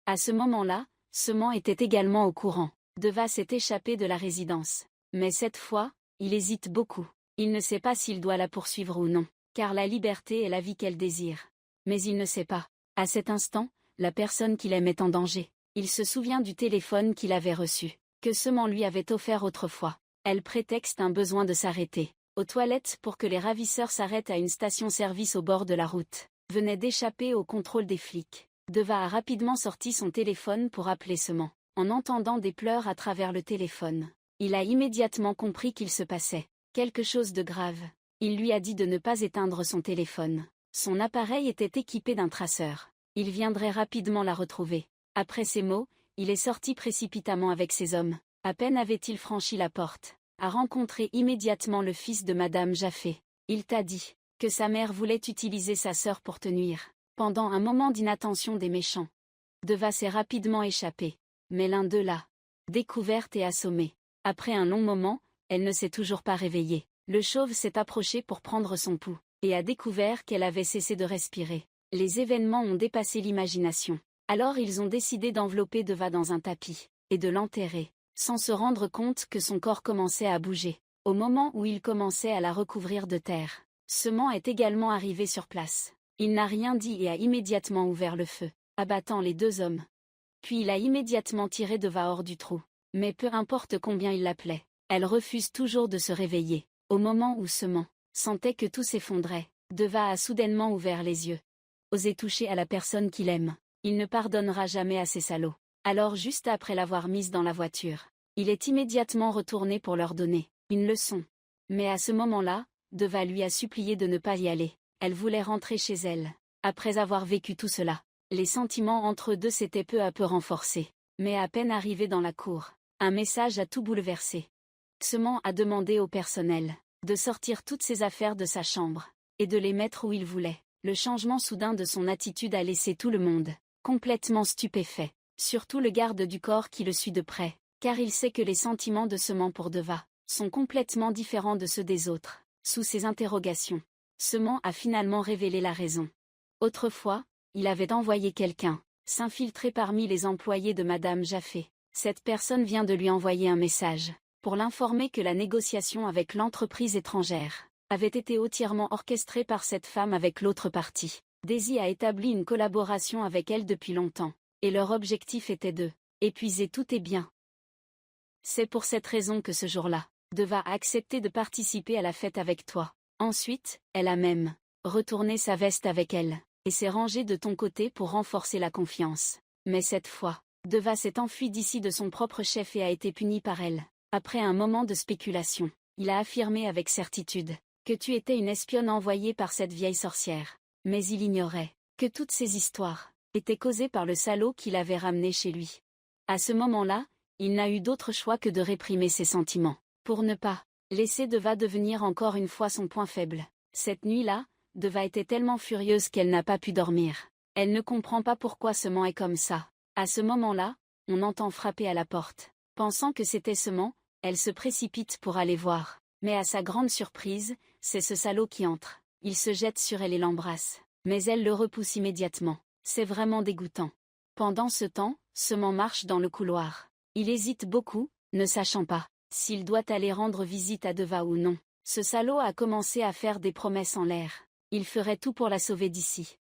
À ce moment-là, Sement était également au courant. Deva s'est échappé de la résidence. Mais cette fois, il hésite beaucoup. Il ne sait pas s'il doit la poursuivre ou non, car la liberté est la vie qu'elle désire. Mais il ne sait pas. À cet instant, la personne qu'il aime est en danger. Il se souvient du téléphone qu'il avait reçu, que Sement lui avait offert autrefois. Elle prétexte un besoin de s'arrêter aux toilettes pour que les ravisseurs s'arrêtent à une station-service au bord de la route. Venait d'échapper au contrôle des flics. Deva a rapidement sorti son téléphone pour appeler Sement. En entendant des pleurs à travers le téléphone, il a immédiatement compris qu'il se passait quelque chose de grave. Il lui a dit de ne pas éteindre son téléphone. Son appareil était équipé d'un traceur. Il viendrait rapidement la retrouver. Après ces mots, il est sorti précipitamment avec ses hommes. À peine avait-il franchi la porte, a rencontré immédiatement le fils de Madame Jaffé. Il t'a dit que sa mère voulait utiliser sa sœur pour te nuire. Pendant un moment d'inattention des méchants, Deva s'est rapidement échappé. Mais l'un d'eux l'a découverte et assommée. Après un long moment, elle ne s'est toujours pas réveillée. Le chauve s'est approché pour prendre son pouls, et a découvert qu'elle avait cessé de respirer. Les événements ont dépassé l'imagination. Alors ils ont décidé d'envelopper Deva dans un tapis, et de l'enterrer, sans se rendre compte que son corps commençait à bouger. Au moment où il commençait à la recouvrir de terre, Sement est également arrivé sur place. Il n'a rien dit et a immédiatement ouvert le feu, abattant les deux hommes. Puis il a immédiatement tiré Deva hors du trou. Mais peu importe combien il l'appelait, elle refuse toujours de se réveiller. Au moment où Sement sentait que tout s'effondrait, Deva a soudainement ouvert les yeux. Oser toucher à la personne qu'il aime, il ne pardonnera jamais à ces salauds. Alors juste après l'avoir mise dans la voiture, il est immédiatement retourné pour leur donner une leçon. Mais à ce moment-là, Deva lui a supplié de ne pas y aller. Elle voulait rentrer chez elle. Après avoir vécu tout cela, les sentiments entre eux deux s'étaient peu à peu renforcés. Mais à peine arrivé dans la cour, un message a tout bouleversé. Sement a demandé au personnel de sortir toutes ses affaires de sa chambre, et de les mettre où il voulait. Le changement soudain de son attitude a laissé tout le monde complètement stupéfait, surtout le garde du corps qui le suit de près, car il sait que les sentiments de Sement pour Deva sont complètement différents de ceux des autres. Sous ses interrogations, Sement a finalement révélé la raison. Autrefois, il avait envoyé quelqu'un s'infiltrer parmi les employés de Madame Jaffé. Cette personne vient de lui envoyer un message pour l'informer que la négociation avec l'entreprise étrangère avait été entièrement orchestrée par cette femme avec l'autre partie. Daisy a établi une collaboration avec elle depuis longtemps, et leur objectif était de épuiser tous tes biens. C'est pour cette raison que ce jour-là, Deva a accepté de participer à la fête avec toi. Ensuite, elle a même retourné sa veste avec elle, et s'est rangée de ton côté pour renforcer la confiance. Mais cette fois, Deva s'est enfui d'ici de son propre chef et a été puni par elle. Après un moment de spéculation, il a affirmé avec certitude que tu étais une espionne envoyée par cette vieille sorcière. Mais il ignorait que toutes ces histoires étaient causées par le salaud qui l'avait ramené chez lui. À ce moment-là, il n'a eu d'autre choix que de réprimer ses sentiments, pour ne pas laisser Deva devenir encore une fois son point faible. Cette nuit-là, Deva était tellement furieuse qu'elle n'a pas pu dormir. Elle ne comprend pas pourquoi Sement est comme ça. À ce moment-là, on entend frapper à la porte. Pensant que c'était Sement, elle se précipite pour aller voir. Mais à sa grande surprise, c'est ce salaud qui entre. Il se jette sur elle et l'embrasse. Mais elle le repousse immédiatement. C'est vraiment dégoûtant. Pendant ce temps, Sement marche dans le couloir. Il hésite beaucoup, ne sachant pas s'il doit aller rendre visite à Deva ou non. Ce salaud a commencé à faire des promesses en l'air. Il ferait tout pour la sauver d'ici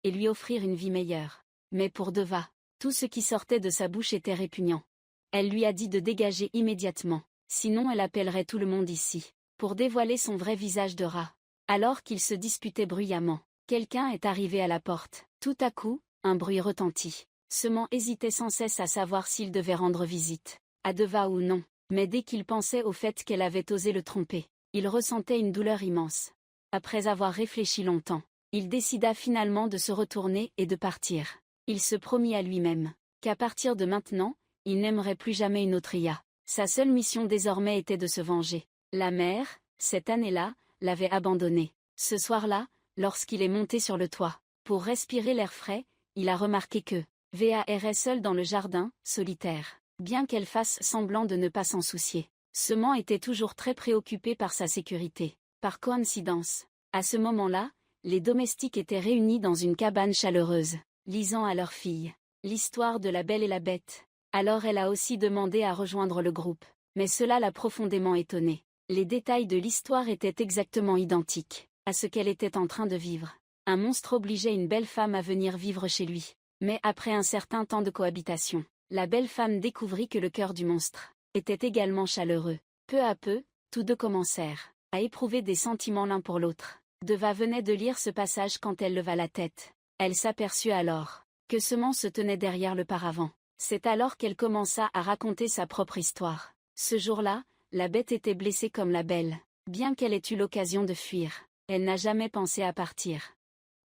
et lui offrir une vie meilleure. Mais pour Deva, tout ce qui sortait de sa bouche était répugnant. Elle lui a dit de dégager immédiatement, Sinon elle appellerait tout le monde ici, pour dévoiler son vrai visage de rat. Alors qu'ils se disputaient bruyamment, quelqu'un est arrivé à la porte. Tout à coup, un bruit retentit. Sement hésitait sans cesse à savoir s'il devait rendre visite à Deva ou non, mais dès qu'il pensait au fait qu'elle avait osé le tromper, il ressentait une douleur immense. Après avoir réfléchi longtemps, il décida finalement de se retourner et de partir. Il se promit à lui-même qu'à partir de maintenant, il n'aimerait plus jamais une autre Ia. Sa seule mission désormais était de se venger. La mère, cette année-là, l'avait abandonné. Ce soir-là, lorsqu'il est monté sur le toit, pour respirer l'air frais, il a remarqué que Va errait seule dans le jardin, solitaire. Bien qu'elle fasse semblant de ne pas s'en soucier, Sement était toujours très préoccupé par sa sécurité. Par coïncidence, à ce moment-là, les domestiques étaient réunis dans une cabane chaleureuse, lisant à leur fille l'histoire de La Belle et la Bête. Alors elle a aussi demandé à rejoindre le groupe, mais cela l'a profondément étonnée. Les détails de l'histoire étaient exactement identiques à ce qu'elle était en train de vivre. Un monstre obligeait une belle femme à venir vivre chez lui. Mais après un certain temps de cohabitation, la belle femme découvrit que le cœur du monstre était également chaleureux. Peu à peu, tous deux commencèrent à éprouver des sentiments l'un pour l'autre. Deva venait de lire ce passage quand elle leva la tête. Elle s'aperçut alors que Sement se tenait derrière le paravent. C'est alors qu'elle commença à raconter sa propre histoire. Ce jour-là, la bête était blessée comme la belle. Bien qu'elle ait eu l'occasion de fuir, elle n'a jamais pensé à partir.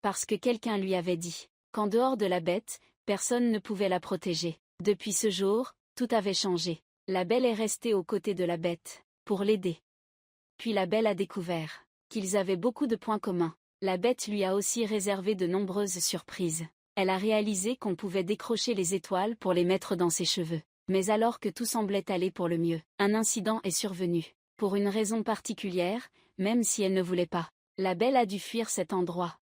Parce que quelqu'un lui avait dit qu'en dehors de la bête, personne ne pouvait la protéger. Depuis ce jour, tout avait changé. La belle est restée aux côtés de la bête, pour l'aider. Puis la belle a découvert qu'ils avaient beaucoup de points communs. La bête lui a aussi réservé de nombreuses surprises. Elle a réalisé qu'on pouvait décrocher les étoiles pour les mettre dans ses cheveux. Mais alors que tout semblait aller pour le mieux, un incident est survenu. Pour une raison particulière, même si elle ne voulait pas, la belle a dû fuir cet endroit.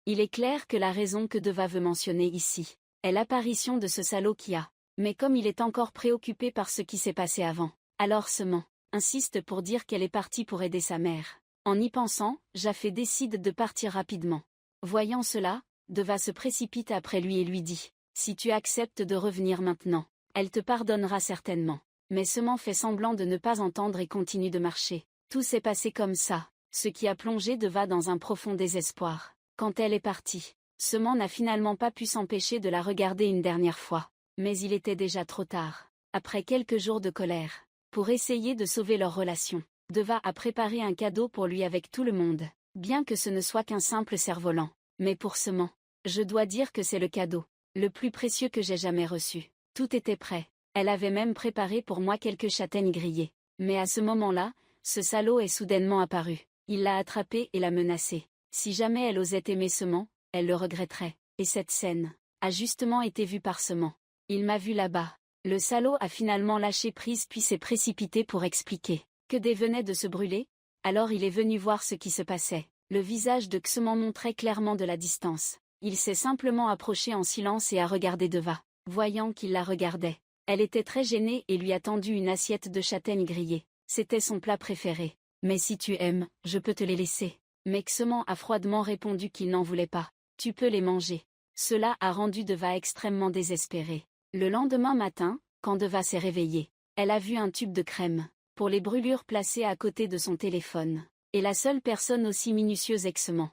Il est clair que la raison que Deva veut mentionner ici est l'apparition de ce salaud qui a. Mais comme il est encore préoccupé par ce qui s'est passé avant, alors Sement insiste pour dire qu'elle est partie pour aider sa mère. En y pensant, Jafé décide de partir rapidement. Voyant cela, Deva se précipite après lui et lui dit « Si tu acceptes de revenir maintenant, elle te pardonnera certainement. » Mais Sement fait semblant de ne pas entendre et continue de marcher. Tout s'est passé comme ça, ce qui a plongé Deva dans un profond désespoir. Quand elle est partie, Sement n'a finalement pas pu s'empêcher de la regarder une dernière fois. Mais il était déjà trop tard. Après quelques jours de colère, pour essayer de sauver leur relation, Deva a préparé un cadeau pour lui avec tout le monde. Bien que ce ne soit qu'un simple cerf-volant. Mais pour Sement, je dois dire que c'est le cadeau le plus précieux que j'ai jamais reçu. Tout était prêt. Elle avait même préparé pour moi quelques châtaignes grillées. Mais à ce moment-là, ce salaud est soudainement apparu. Il l'a attrapée et l'a menacée. Si jamais elle osait aimer Sement, elle le regretterait. Et cette scène a justement été vue par Sement. Il m'a vu là-bas. Le salaud a finalement lâché prise puis s'est précipité pour expliquer que Dé venait de se brûler. Alors il est venu voir ce qui se passait. Le visage de Sement montrait clairement de la distance. Il s'est simplement approché en silence et a regardé Deva. Voyant qu'il la regardait, elle était très gênée et lui a tendu une assiette de châtaignes grillées. C'était son plat préféré. Mais si tu aimes, je peux te les laisser. Mais Sement a froidement répondu qu'il n'en voulait pas. Tu peux les manger. Cela a rendu Deva extrêmement désespérée. Le lendemain matin, quand Deva s'est réveillée, elle a vu un tube de crème pour les brûlures placé à côté de son téléphone. Et la seule personne aussi minutieuse est Sement.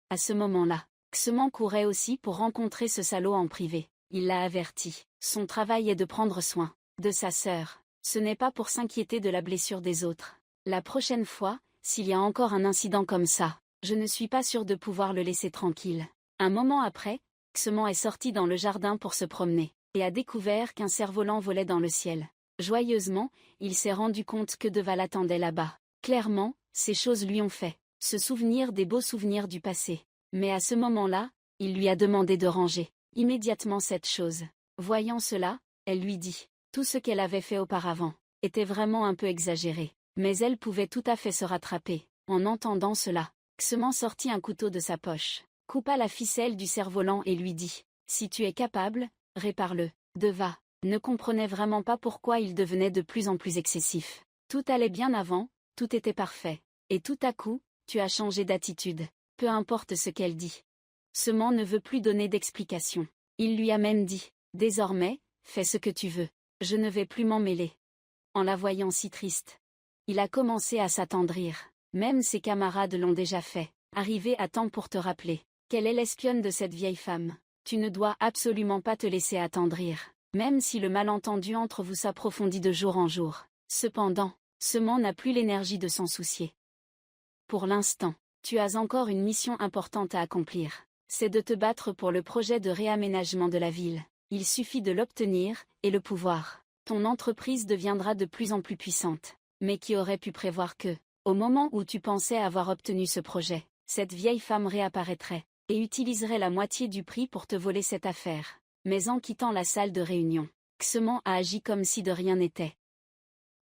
À ce moment-là, Sement courait aussi pour rencontrer ce salaud en privé. Il l'a averti. Son travail est de prendre soin de sa sœur. Ce n'est pas pour s'inquiéter de la blessure des autres. La prochaine fois, s'il y a encore un incident comme ça, je ne suis pas sûre de pouvoir le laisser tranquille. Un moment après, Sement est sorti dans le jardin pour se promener, et a découvert qu'un cerf-volant volait dans le ciel. Joyeusement, il s'est rendu compte que Deva l'attendait là-bas. Clairement, ces choses lui ont fait se souvenir des beaux souvenirs du passé. Mais à ce moment-là, il lui a demandé de ranger immédiatement cette chose. Voyant cela, elle lui dit, tout ce qu'elle avait fait auparavant était vraiment un peu exagéré. Mais elle pouvait tout à fait se rattraper. En entendant cela, Sement sortit un couteau de sa poche, coupa la ficelle du cerf-volant et lui dit, si tu es capable, répare-le. Deva ne comprenait vraiment pas pourquoi il devenait de plus en plus excessif. Tout allait bien avant, tout était parfait. Et tout à coup, tu as changé d'attitude. Peu importe ce qu'elle dit. Sement ne veut plus donner d'explication. Il lui a même dit, désormais, fais ce que tu veux. Je ne vais plus m'en mêler. en la voyant si triste. Il a commencé à s'attendrir. Même ses camarades l'ont déjà fait. Arrivé à temps pour te rappeler qu'elle est l'espionne de cette vieille femme. Tu ne dois absolument pas te laisser attendrir, même si le malentendu entre vous s'approfondit de jour en jour. Cependant, Semon n'a plus l'énergie de s'en soucier. Pour l'instant, tu as encore une mission importante à accomplir. C'est de te battre pour le projet de réaménagement de la ville. Il suffit de l'obtenir, et le pouvoir. Ton entreprise deviendra de plus en plus puissante. Mais qui aurait pu prévoir que, au moment où tu pensais avoir obtenu ce projet, cette vieille femme réapparaîtrait, et utiliserait la moitié du prix pour te voler cette affaire. Mais en quittant la salle de réunion, Xemon a agi comme si de rien n'était.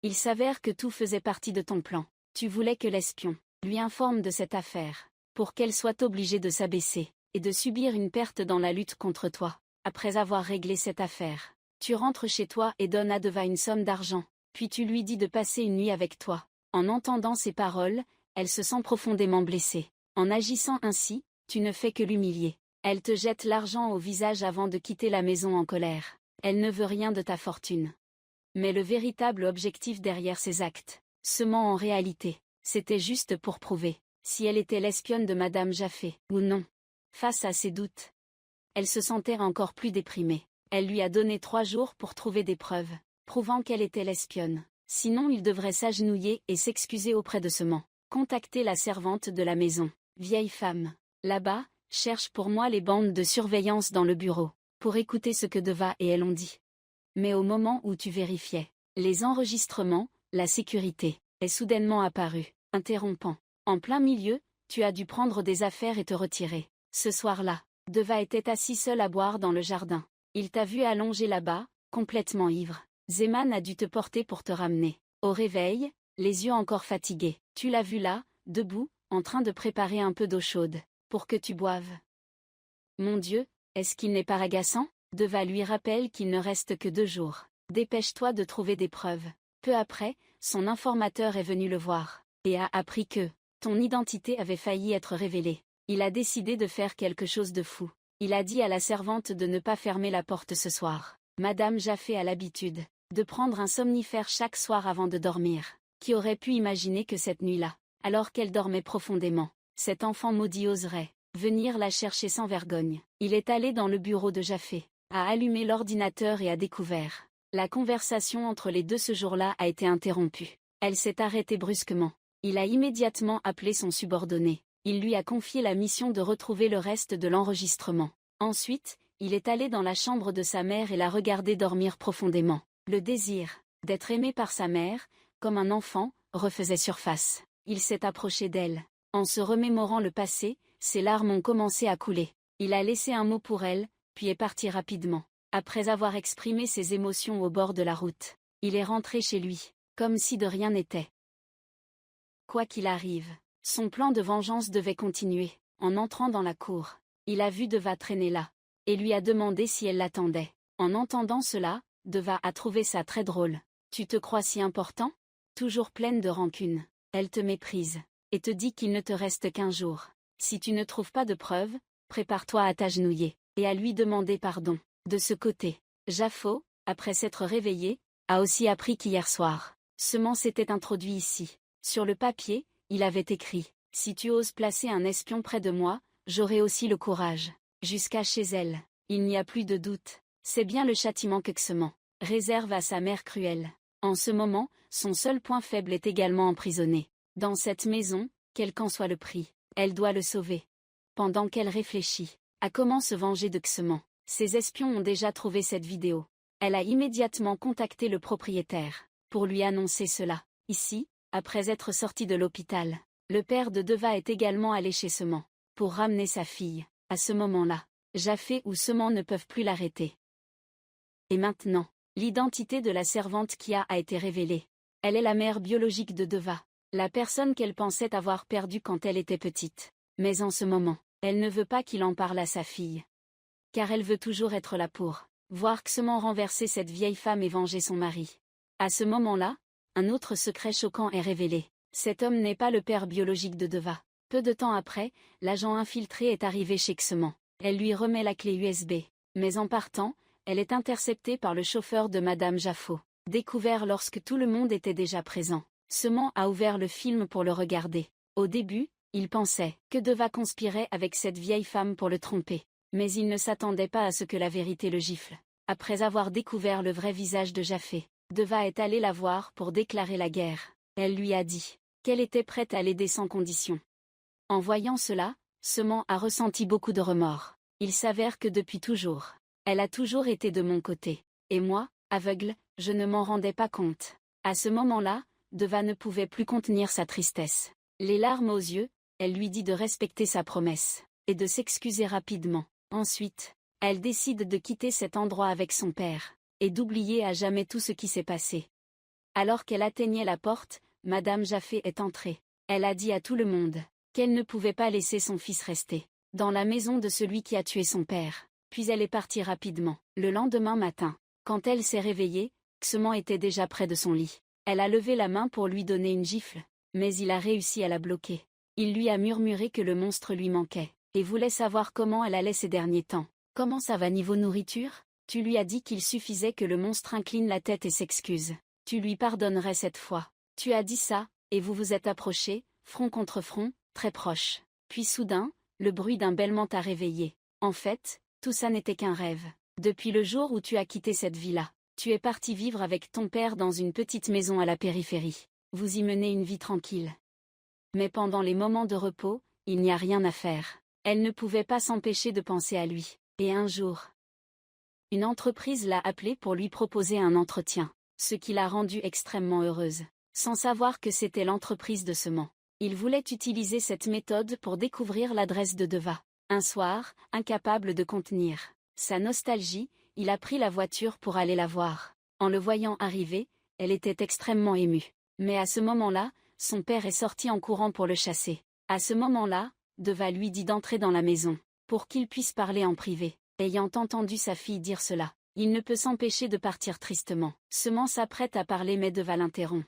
Il s'avère que tout faisait partie de ton plan. Tu voulais que l'espion lui informe de cette affaire, pour qu'elle soit obligée de s'abaisser, et de subir une perte dans la lutte contre toi. Après avoir réglé cette affaire, tu rentres chez toi et donnes à Deva une somme d'argent, puis tu lui dis de passer une nuit avec toi. En entendant ces paroles, elle se sent profondément blessée. En agissant ainsi, tu ne fais que l'humilier. Elle te jette l'argent au visage avant de quitter la maison en colère. Elle ne veut rien de ta fortune. Mais le véritable objectif derrière ces actes, Semon en réalité, c'était juste pour prouver si elle était l'espionne de Madame Jaffé ou non. Face à ses doutes, elle se sentait encore plus déprimée. Elle lui a donné 3 jours pour trouver des preuves, prouvant qu'elle était l'espionne. Sinon il devrait s'agenouiller et s'excuser auprès de Semon. Contacter la servante de la maison. Vieille femme, là-bas, cherche pour moi les bandes de surveillance dans le bureau, pour écouter ce que Deva et elle ont dit. Mais au moment où tu vérifiais les enregistrements, la sécurité est soudainement apparue, interrompant. En plein milieu, tu as dû prendre des affaires et te retirer. Ce soir-là, Deva était assis seul à boire dans le jardin. Il t'a vu allongé là-bas, complètement ivre. Zeman a dû te porter pour te ramener. Au réveil, les yeux encore fatigués, tu l'as vu là, debout, en train de préparer un peu d'eau chaude, pour que tu boives. Mon Dieu, est-ce qu'il n'est pas agaçant? Deva lui rappelle qu'il ne reste que 2 jours. Dépêche-toi de trouver des preuves. Peu après, son informateur est venu le voir, et a appris que ton identité avait failli être révélée. Il a décidé de faire quelque chose de fou. Il a dit à la servante de ne pas fermer la porte ce soir. Madame Jaffé a l'habitude de prendre un somnifère chaque soir avant de dormir. Qui aurait pu imaginer que cette nuit-là, alors qu'elle dormait profondément, cet enfant maudit oserait venir la chercher sans vergogne. Il est allé dans le bureau de Jaffé, a allumé l'ordinateur et a découvert. La conversation entre les deux ce jour-là a été interrompue. Elle s'est arrêtée brusquement. Il a immédiatement appelé son subordonné. Il lui a confié la mission de retrouver le reste de l'enregistrement. Ensuite, il est allé dans la chambre de sa mère et l'a regardée dormir profondément. Le désir d'être aimé par sa mère, comme un enfant, refaisait surface. Il s'est approché d'elle. En se remémorant le passé, ses larmes ont commencé à couler. Il a laissé un mot pour elle, puis est parti rapidement. Après avoir exprimé ses émotions au bord de la route, il est rentré chez lui, comme si de rien n'était. Quoi qu'il arrive, son plan de vengeance devait continuer. En entrant dans la cour, il a vu Deva traîner là, et lui a demandé si elle l'attendait. En entendant cela, Deva a trouvé ça très drôle. Tu te crois si important? Toujours pleine de rancune, elle te méprise, et te dit qu'il ne te reste qu'1 jour. Si tu ne trouves pas de preuves, prépare-toi à t'agenouiller, et à lui demander pardon. De ce côté, Jaffo, après s'être réveillé, a aussi appris qu'hier soir, Semon s'était introduit ici. Sur le papier, il avait écrit « Si tu oses placer un espion près de moi, j'aurai aussi le courage. » Jusqu'à chez elle, il n'y a plus de doute. C'est bien le châtiment que Xemon réserve à sa mère cruelle. En ce moment, son seul point faible est également emprisonné. Dans cette maison, quel qu'en soit le prix, elle doit le sauver. Pendant qu'elle réfléchit à comment se venger de Xemon, ses espions ont déjà trouvé cette vidéo. Elle a immédiatement contacté le propriétaire pour lui annoncer cela. Ici, après être sorti de l'hôpital, le père de Deva est également allé chez Semon pour ramener sa fille. À ce moment-là, Jaffé ou Semon ne peuvent plus l'arrêter. Et maintenant, l'identité de la servante Kia a été révélée. Elle est la mère biologique de Deva, la personne qu'elle pensait avoir perdue quand elle était petite. Mais en ce moment, elle ne veut pas qu'il en parle à sa fille. Car elle veut toujours être là pour voir Xemon renverser cette vieille femme et venger son mari. À ce moment-là, un autre secret choquant est révélé. Cet homme n'est pas le père biologique de Deva. Peu de temps après, l'agent infiltré est arrivé chez Xemon. Elle lui remet la clé USB. Mais en partant, elle est interceptée par le chauffeur de Madame Jaffo. Découvert lorsque tout le monde était déjà présent, Semant a ouvert le film pour le regarder. Au début, il pensait que Deva conspirait avec cette vieille femme pour le tromper. Mais il ne s'attendait pas à ce que la vérité le gifle. Après avoir découvert le vrai visage de Japhé, Deva est allée la voir pour déclarer la guerre. Elle lui a dit qu'elle était prête à l'aider sans condition. En voyant cela, Semant a ressenti beaucoup de remords. Il s'avère que depuis toujours, elle a toujours été de mon côté. Et moi, aveugle, je ne m'en rendais pas compte. À ce moment-là, Deva ne pouvait plus contenir sa tristesse. Les larmes aux yeux, elle lui dit de respecter sa promesse, et de s'excuser rapidement. Ensuite, elle décide de quitter cet endroit avec son père, et d'oublier à jamais tout ce qui s'est passé. Alors qu'elle atteignait la porte, Madame Japhé est entrée. Elle a dit à tout le monde qu'elle ne pouvait pas laisser son fils rester dans la maison de celui qui a tué son père. Puis elle est partie rapidement. Le lendemain matin, quand elle s'est réveillée, Semant était déjà près de son lit. Elle a levé la main pour lui donner une gifle, mais il a réussi à la bloquer. Il lui a murmuré que le monstre lui manquait, et voulait savoir comment elle allait ces derniers temps. Comment ça va niveau nourriture? Tu lui as dit qu'il suffisait que le monstre incline la tête et s'excuse. Tu lui pardonnerais cette fois. Tu as dit ça, et vous vous êtes approchés, front contre front, très proches. Puis soudain, le bruit d'un bêlement t'a réveillé. En fait, tout ça n'était qu'un rêve. Depuis le jour où tu as quitté cette villa, tu es parti vivre avec ton père dans une petite maison à la périphérie. Vous y menez une vie tranquille. Mais pendant les moments de repos, il n'y a rien à faire. Elle ne pouvait pas s'empêcher de penser à lui. Et un jour, une entreprise l'a appelée pour lui proposer un entretien, ce qui l'a rendue extrêmement heureuse, sans savoir que c'était l'entreprise de Semant. Il voulait utiliser cette méthode pour découvrir l'adresse de Deva. Un soir, incapable de contenir sa nostalgie, il a pris la voiture pour aller la voir. En le voyant arriver, elle était extrêmement émue. Mais à ce moment-là, son père est sorti en courant pour le chasser. À ce moment-là, Deva lui dit d'entrer dans la maison, pour qu'il puisse parler en privé. Ayant entendu sa fille dire cela, il ne peut s'empêcher de partir tristement. Semant s'apprête à parler mais Deva l'interrompt.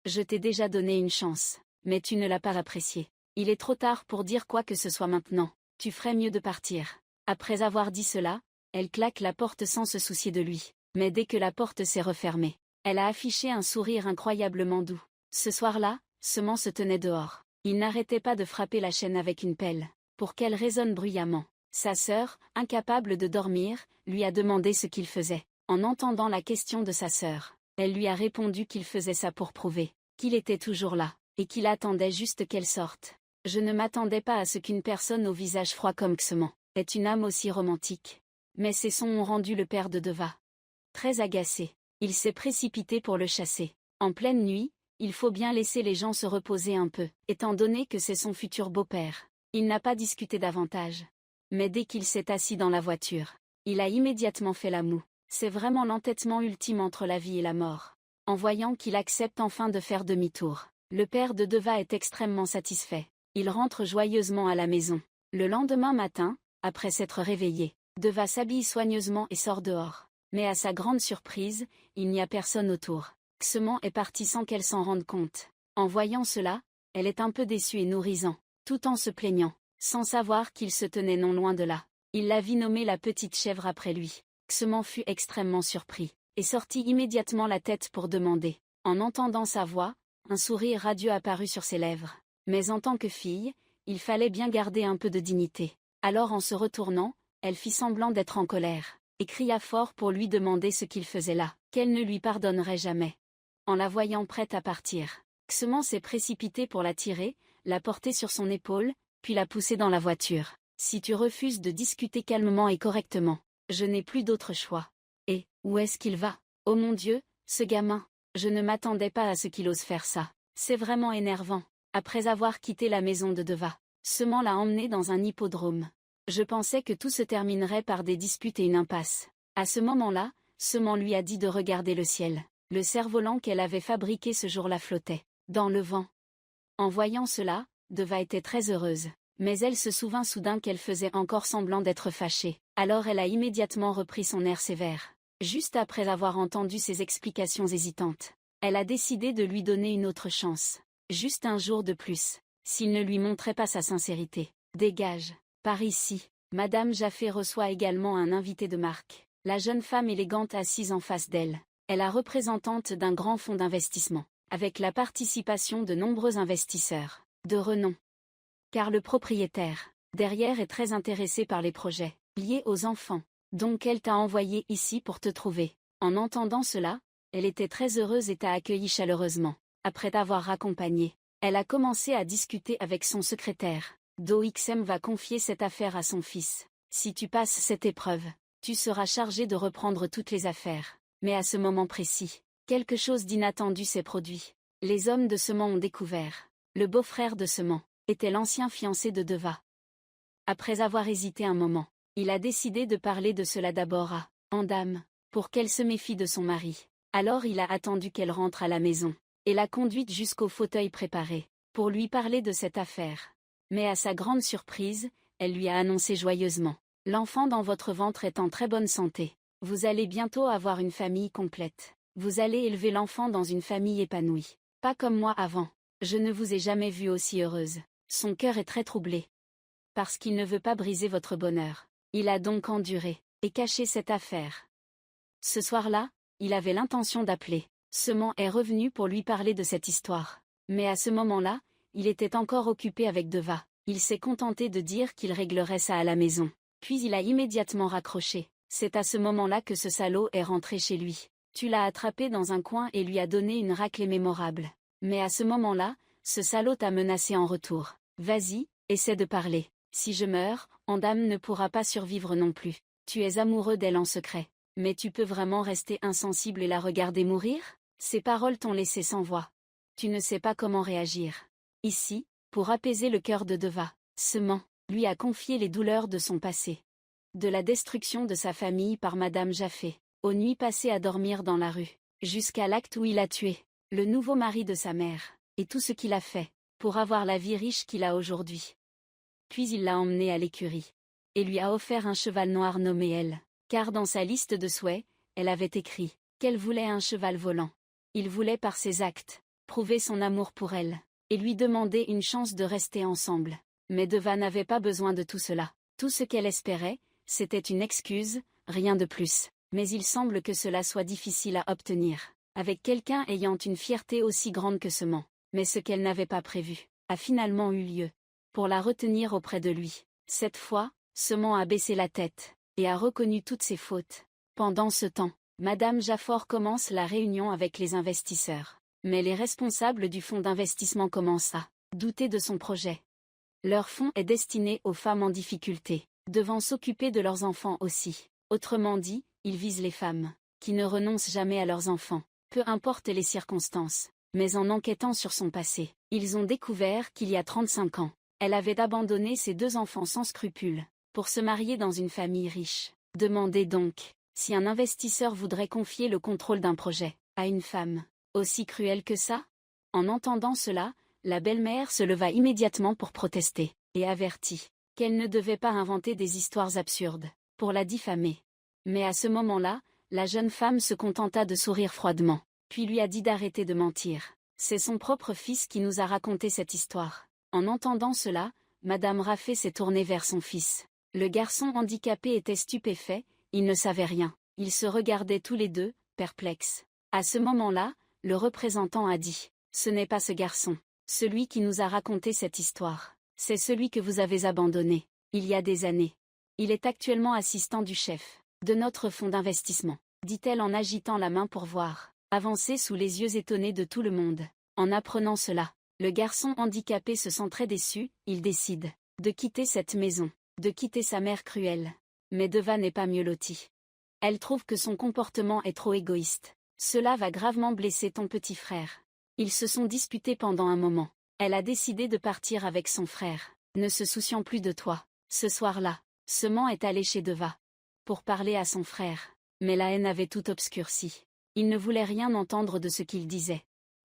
Je t'ai déjà donné une chance, mais tu ne l'as pas appréciée. Il est trop tard pour dire quoi que ce soit maintenant. Tu ferais mieux de partir. Après avoir dit cela, elle claque la porte sans se soucier de lui. Mais dès que la porte s'est refermée, elle a affiché un sourire incroyablement doux. Ce soir-là, Semant se tenait dehors. Il n'arrêtait pas de frapper la chaîne avec une pelle, pour qu'elle résonne bruyamment. Sa sœur, incapable de dormir, lui a demandé ce qu'il faisait. En entendant la question de sa sœur, elle lui a répondu qu'il faisait ça pour prouver qu'il était toujours là, et qu'il attendait juste qu'elle sorte. Je ne m'attendais pas à ce qu'une personne au visage froid comme Semant ait une âme aussi romantique. Mais ces sons ont rendu le père de Deva très agacé. Il s'est précipité pour le chasser. En pleine nuit, il faut bien laisser les gens se reposer un peu, étant donné que c'est son futur beau-père. Il n'a pas discuté davantage. Mais dès qu'il s'est assis dans la voiture, il a immédiatement fait la moue. C'est vraiment l'entêtement ultime entre la vie et la mort. En voyant qu'il accepte enfin de faire demi-tour, le père de Deva est extrêmement satisfait. Il rentre joyeusement à la maison. Le lendemain matin, après s'être réveillé, Deva s'habille soigneusement et sort dehors. Mais à sa grande surprise, il n'y a personne autour. Semant est parti sans qu'elle s'en rende compte. En voyant cela, elle est un peu déçue et nourrisant, tout en se plaignant, sans savoir qu'il se tenait non loin de là. Il la vit nommer la petite chèvre après lui. Semant fut extrêmement surpris, et sortit immédiatement la tête pour demander. En entendant sa voix, un sourire radieux apparut sur ses lèvres. Mais en tant que fille, il fallait bien garder un peu de dignité. Alors en se retournant, elle fit semblant d'être en colère, et cria fort pour lui demander ce qu'il faisait là, qu'elle ne lui pardonnerait jamais. En la voyant prête à partir, Semant s'est précipité pour la tirer, la porter sur son épaule, puis la pousser dans la voiture. Si tu refuses de discuter calmement et correctement, je n'ai plus d'autre choix. Et, où est-ce qu'il va? Oh mon Dieu, ce gamin, je ne m'attendais pas à ce qu'il ose faire ça. C'est vraiment énervant. Après avoir quitté la maison de Deva, Semant l'a emmené dans un hippodrome. Je pensais que tout se terminerait par des disputes et une impasse. À ce moment-là, Semant lui a dit de regarder le ciel. Le cerf-volant qu'elle avait fabriqué ce jour-là flottait dans le vent. En voyant cela, Deva était très heureuse. Mais elle se souvint soudain qu'elle faisait encore semblant d'être fâchée. Alors elle a immédiatement repris son air sévère. Juste après avoir entendu ses explications hésitantes, elle a décidé de lui donner une autre chance. Juste un jour de plus. S'il ne lui montrait pas sa sincérité. Dégage. Par ici, Madame Japhé reçoit également un invité de marque. La jeune femme élégante assise en face d'elle est la représentante d'un grand fonds d'investissement, avec la participation de nombreux investisseurs, de renom. Car le propriétaire, derrière, est très intéressé par les projets, liés aux enfants, donc elle t'a envoyé ici pour te trouver. En entendant cela, elle était très heureuse et t'a accueilli chaleureusement. Après t'avoir raccompagné, elle a commencé à discuter avec son secrétaire. DOXM va confier cette affaire à son fils. Si tu passes cette épreuve, tu seras chargé de reprendre toutes les affaires. Mais à ce moment précis, quelque chose d'inattendu s'est produit. Les hommes de Seman ont découvert. Le beau-frère de Seman était l'ancien fiancé de Deva. Après avoir hésité un moment, il a décidé de parler de cela d'abord à Andam, pour qu'elle se méfie de son mari. Alors il a attendu qu'elle rentre à la maison, et l'a conduite jusqu'au fauteuil préparé, pour lui parler de cette affaire. Mais à sa grande surprise, elle lui a annoncé joyeusement: « L'enfant dans votre ventre est en très bonne santé. Vous allez bientôt avoir une famille complète. Vous allez élever l'enfant dans une famille épanouie. Pas comme moi avant. Je ne vous ai jamais vue aussi heureuse. » Son cœur est très troublé. Parce qu'il ne veut pas briser votre bonheur. Il a donc enduré, et caché cette affaire. Ce soir-là, il avait l'intention d'appeler. Seman est revenu pour lui parler de cette histoire. Mais à ce moment-là, il était encore occupé avec Deva. Il s'est contenté de dire qu'il réglerait ça à la maison. Puis il a immédiatement raccroché. C'est à ce moment-là que ce salaud est rentré chez lui. Tu l'as attrapé dans un coin et lui as donné une raclée mémorable. Mais à ce moment-là, ce salaud t'a menacé en retour. Vas-y, essaie de parler. Si je meurs, Andam ne pourra pas survivre non plus. Tu es amoureux d'elle en secret. Mais tu peux vraiment rester insensible et la regarder mourir? Ces paroles t'ont laissé sans voix. Tu ne sais pas comment réagir. Ici, pour apaiser le cœur de Deva, Seman lui a confié les douleurs de son passé. De la destruction de sa famille par Madame Jaffé, aux nuits passées à dormir dans la rue, jusqu'à l'acte où il a tué le nouveau mari de sa mère, et tout ce qu'il a fait pour avoir la vie riche qu'il a aujourd'hui. Puis il l'a emmenée à l'écurie, et lui a offert un cheval noir nommé Elle, car dans sa liste de souhaits, elle avait écrit qu'elle voulait un cheval volant. Il voulait par ses actes prouver son amour pour elle, et lui demander une chance de rester ensemble. Mais Deva n'avait pas besoin de tout cela. Tout ce qu'elle espérait, c'était une excuse, rien de plus. Mais il semble que cela soit difficile à obtenir, avec quelqu'un ayant une fierté aussi grande que Seman. Mais ce qu'elle n'avait pas prévu a finalement eu lieu. Pour la retenir auprès de lui, cette fois, Seman a baissé la tête, et a reconnu toutes ses fautes. Pendant ce temps, Madame Jaffor commence la réunion avec les investisseurs. Mais les responsables du fonds d'investissement commencent à douter de son projet. Leur fonds est destiné aux femmes en difficulté, devant s'occuper de leurs enfants aussi. Autrement dit, ils visent les femmes, qui ne renoncent jamais à leurs enfants, peu importe les circonstances. Mais en enquêtant sur son passé, ils ont découvert qu'il y a 35 ans, elle avait abandonné ses 2 enfants sans scrupules, pour se marier dans une famille riche. Demandez donc, si un investisseur voudrait confier le contrôle d'un projet à une femme aussi cruelle que ça? En entendant cela, la belle-mère se leva immédiatement pour protester, et avertit qu'elle ne devait pas inventer des histoires absurdes pour la diffamer. Mais à ce moment-là, la jeune femme se contenta de sourire froidement, puis lui a dit d'arrêter de mentir. C'est son propre fils qui nous a raconté cette histoire. En entendant cela, Madame Raffé s'est tournée vers son fils. Le garçon handicapé était stupéfait, il ne savait rien. Ils se regardaient tous les deux, perplexes. À ce moment-là, le représentant a dit: « Ce n'est pas ce garçon, celui qui nous a raconté cette histoire. C'est celui que vous avez abandonné, il y a des années. Il est actuellement assistant du chef de notre fonds d'investissement, » dit-elle en agitant la main pour voir avancer sous les yeux étonnés de tout le monde. En apprenant cela, le garçon handicapé se sent très déçu, il décide de quitter cette maison, de quitter sa mère cruelle. Mais Deva n'est pas mieux lotie. Elle trouve que son comportement est trop égoïste. Cela va gravement blesser ton petit frère. Ils se sont disputés pendant un moment. Elle a décidé de partir avec son frère, ne se souciant plus de toi. Ce soir-là, Seman est allé chez Deva pour parler à son frère, mais la haine avait tout obscurci. Il ne voulait rien entendre de ce qu'il disait.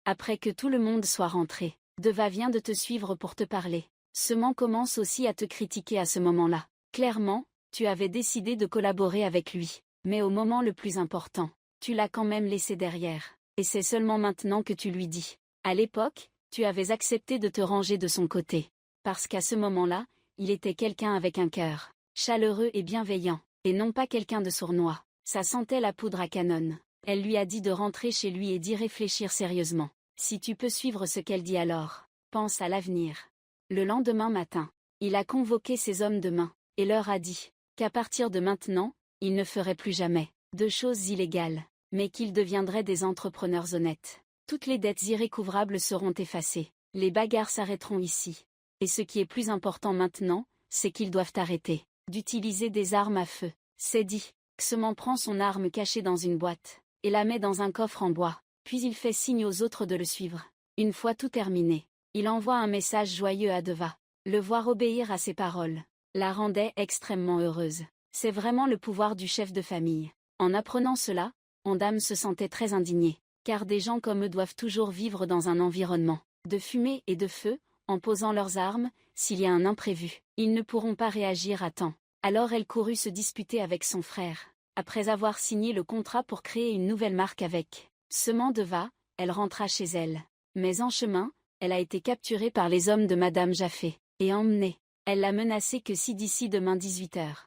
Après que tout le monde soit rentré, Deva vient de te suivre pour te parler. Seman commence aussi à te critiquer à ce moment-là. Clairement, tu avais décidé de collaborer avec lui, mais au moment le plus important, tu l'as quand même laissé derrière, et c'est seulement maintenant que tu lui dis. À l'époque, tu avais accepté de te ranger de son côté, parce qu'à ce moment-là, il était quelqu'un avec un cœur chaleureux et bienveillant, et non pas quelqu'un de sournois. Ça sentait la poudre à canon. Elle lui a dit de rentrer chez lui et d'y réfléchir sérieusement. Si tu peux suivre ce qu'elle dit alors, pense à l'avenir. Le lendemain matin, il a convoqué ses hommes de main, et leur a dit qu'à partir de maintenant, il ne ferait plus jamais de choses illégales, mais qu'ils deviendraient des entrepreneurs honnêtes. Toutes les dettes irrécouvrables seront effacées, les bagarres s'arrêteront ici. Et ce qui est plus important maintenant, c'est qu'ils doivent arrêter d'utiliser des armes à feu. C'est dit. Xement prend son arme cachée dans une boîte, et la met dans un coffre en bois, puis il fait signe aux autres de le suivre. Une fois tout terminé, il envoie un message joyeux à Deva. Le voir obéir à ses paroles la rendait extrêmement heureuse. C'est vraiment le pouvoir du chef de famille. En apprenant cela, Ondam se sentait très indigné, car des gens comme eux doivent toujours vivre dans un environnement de fumée et de feu, en posant leurs armes. S'il y a un imprévu, ils ne pourront pas réagir à temps. Alors elle courut se disputer avec son frère. Après avoir signé le contrat pour créer une nouvelle marque avec Xement Deva, elle rentra chez elle. Mais en chemin, elle a été capturée par les hommes de Madame Jaffé, et emmenée. Elle l'a menacée que si d'ici demain 18h,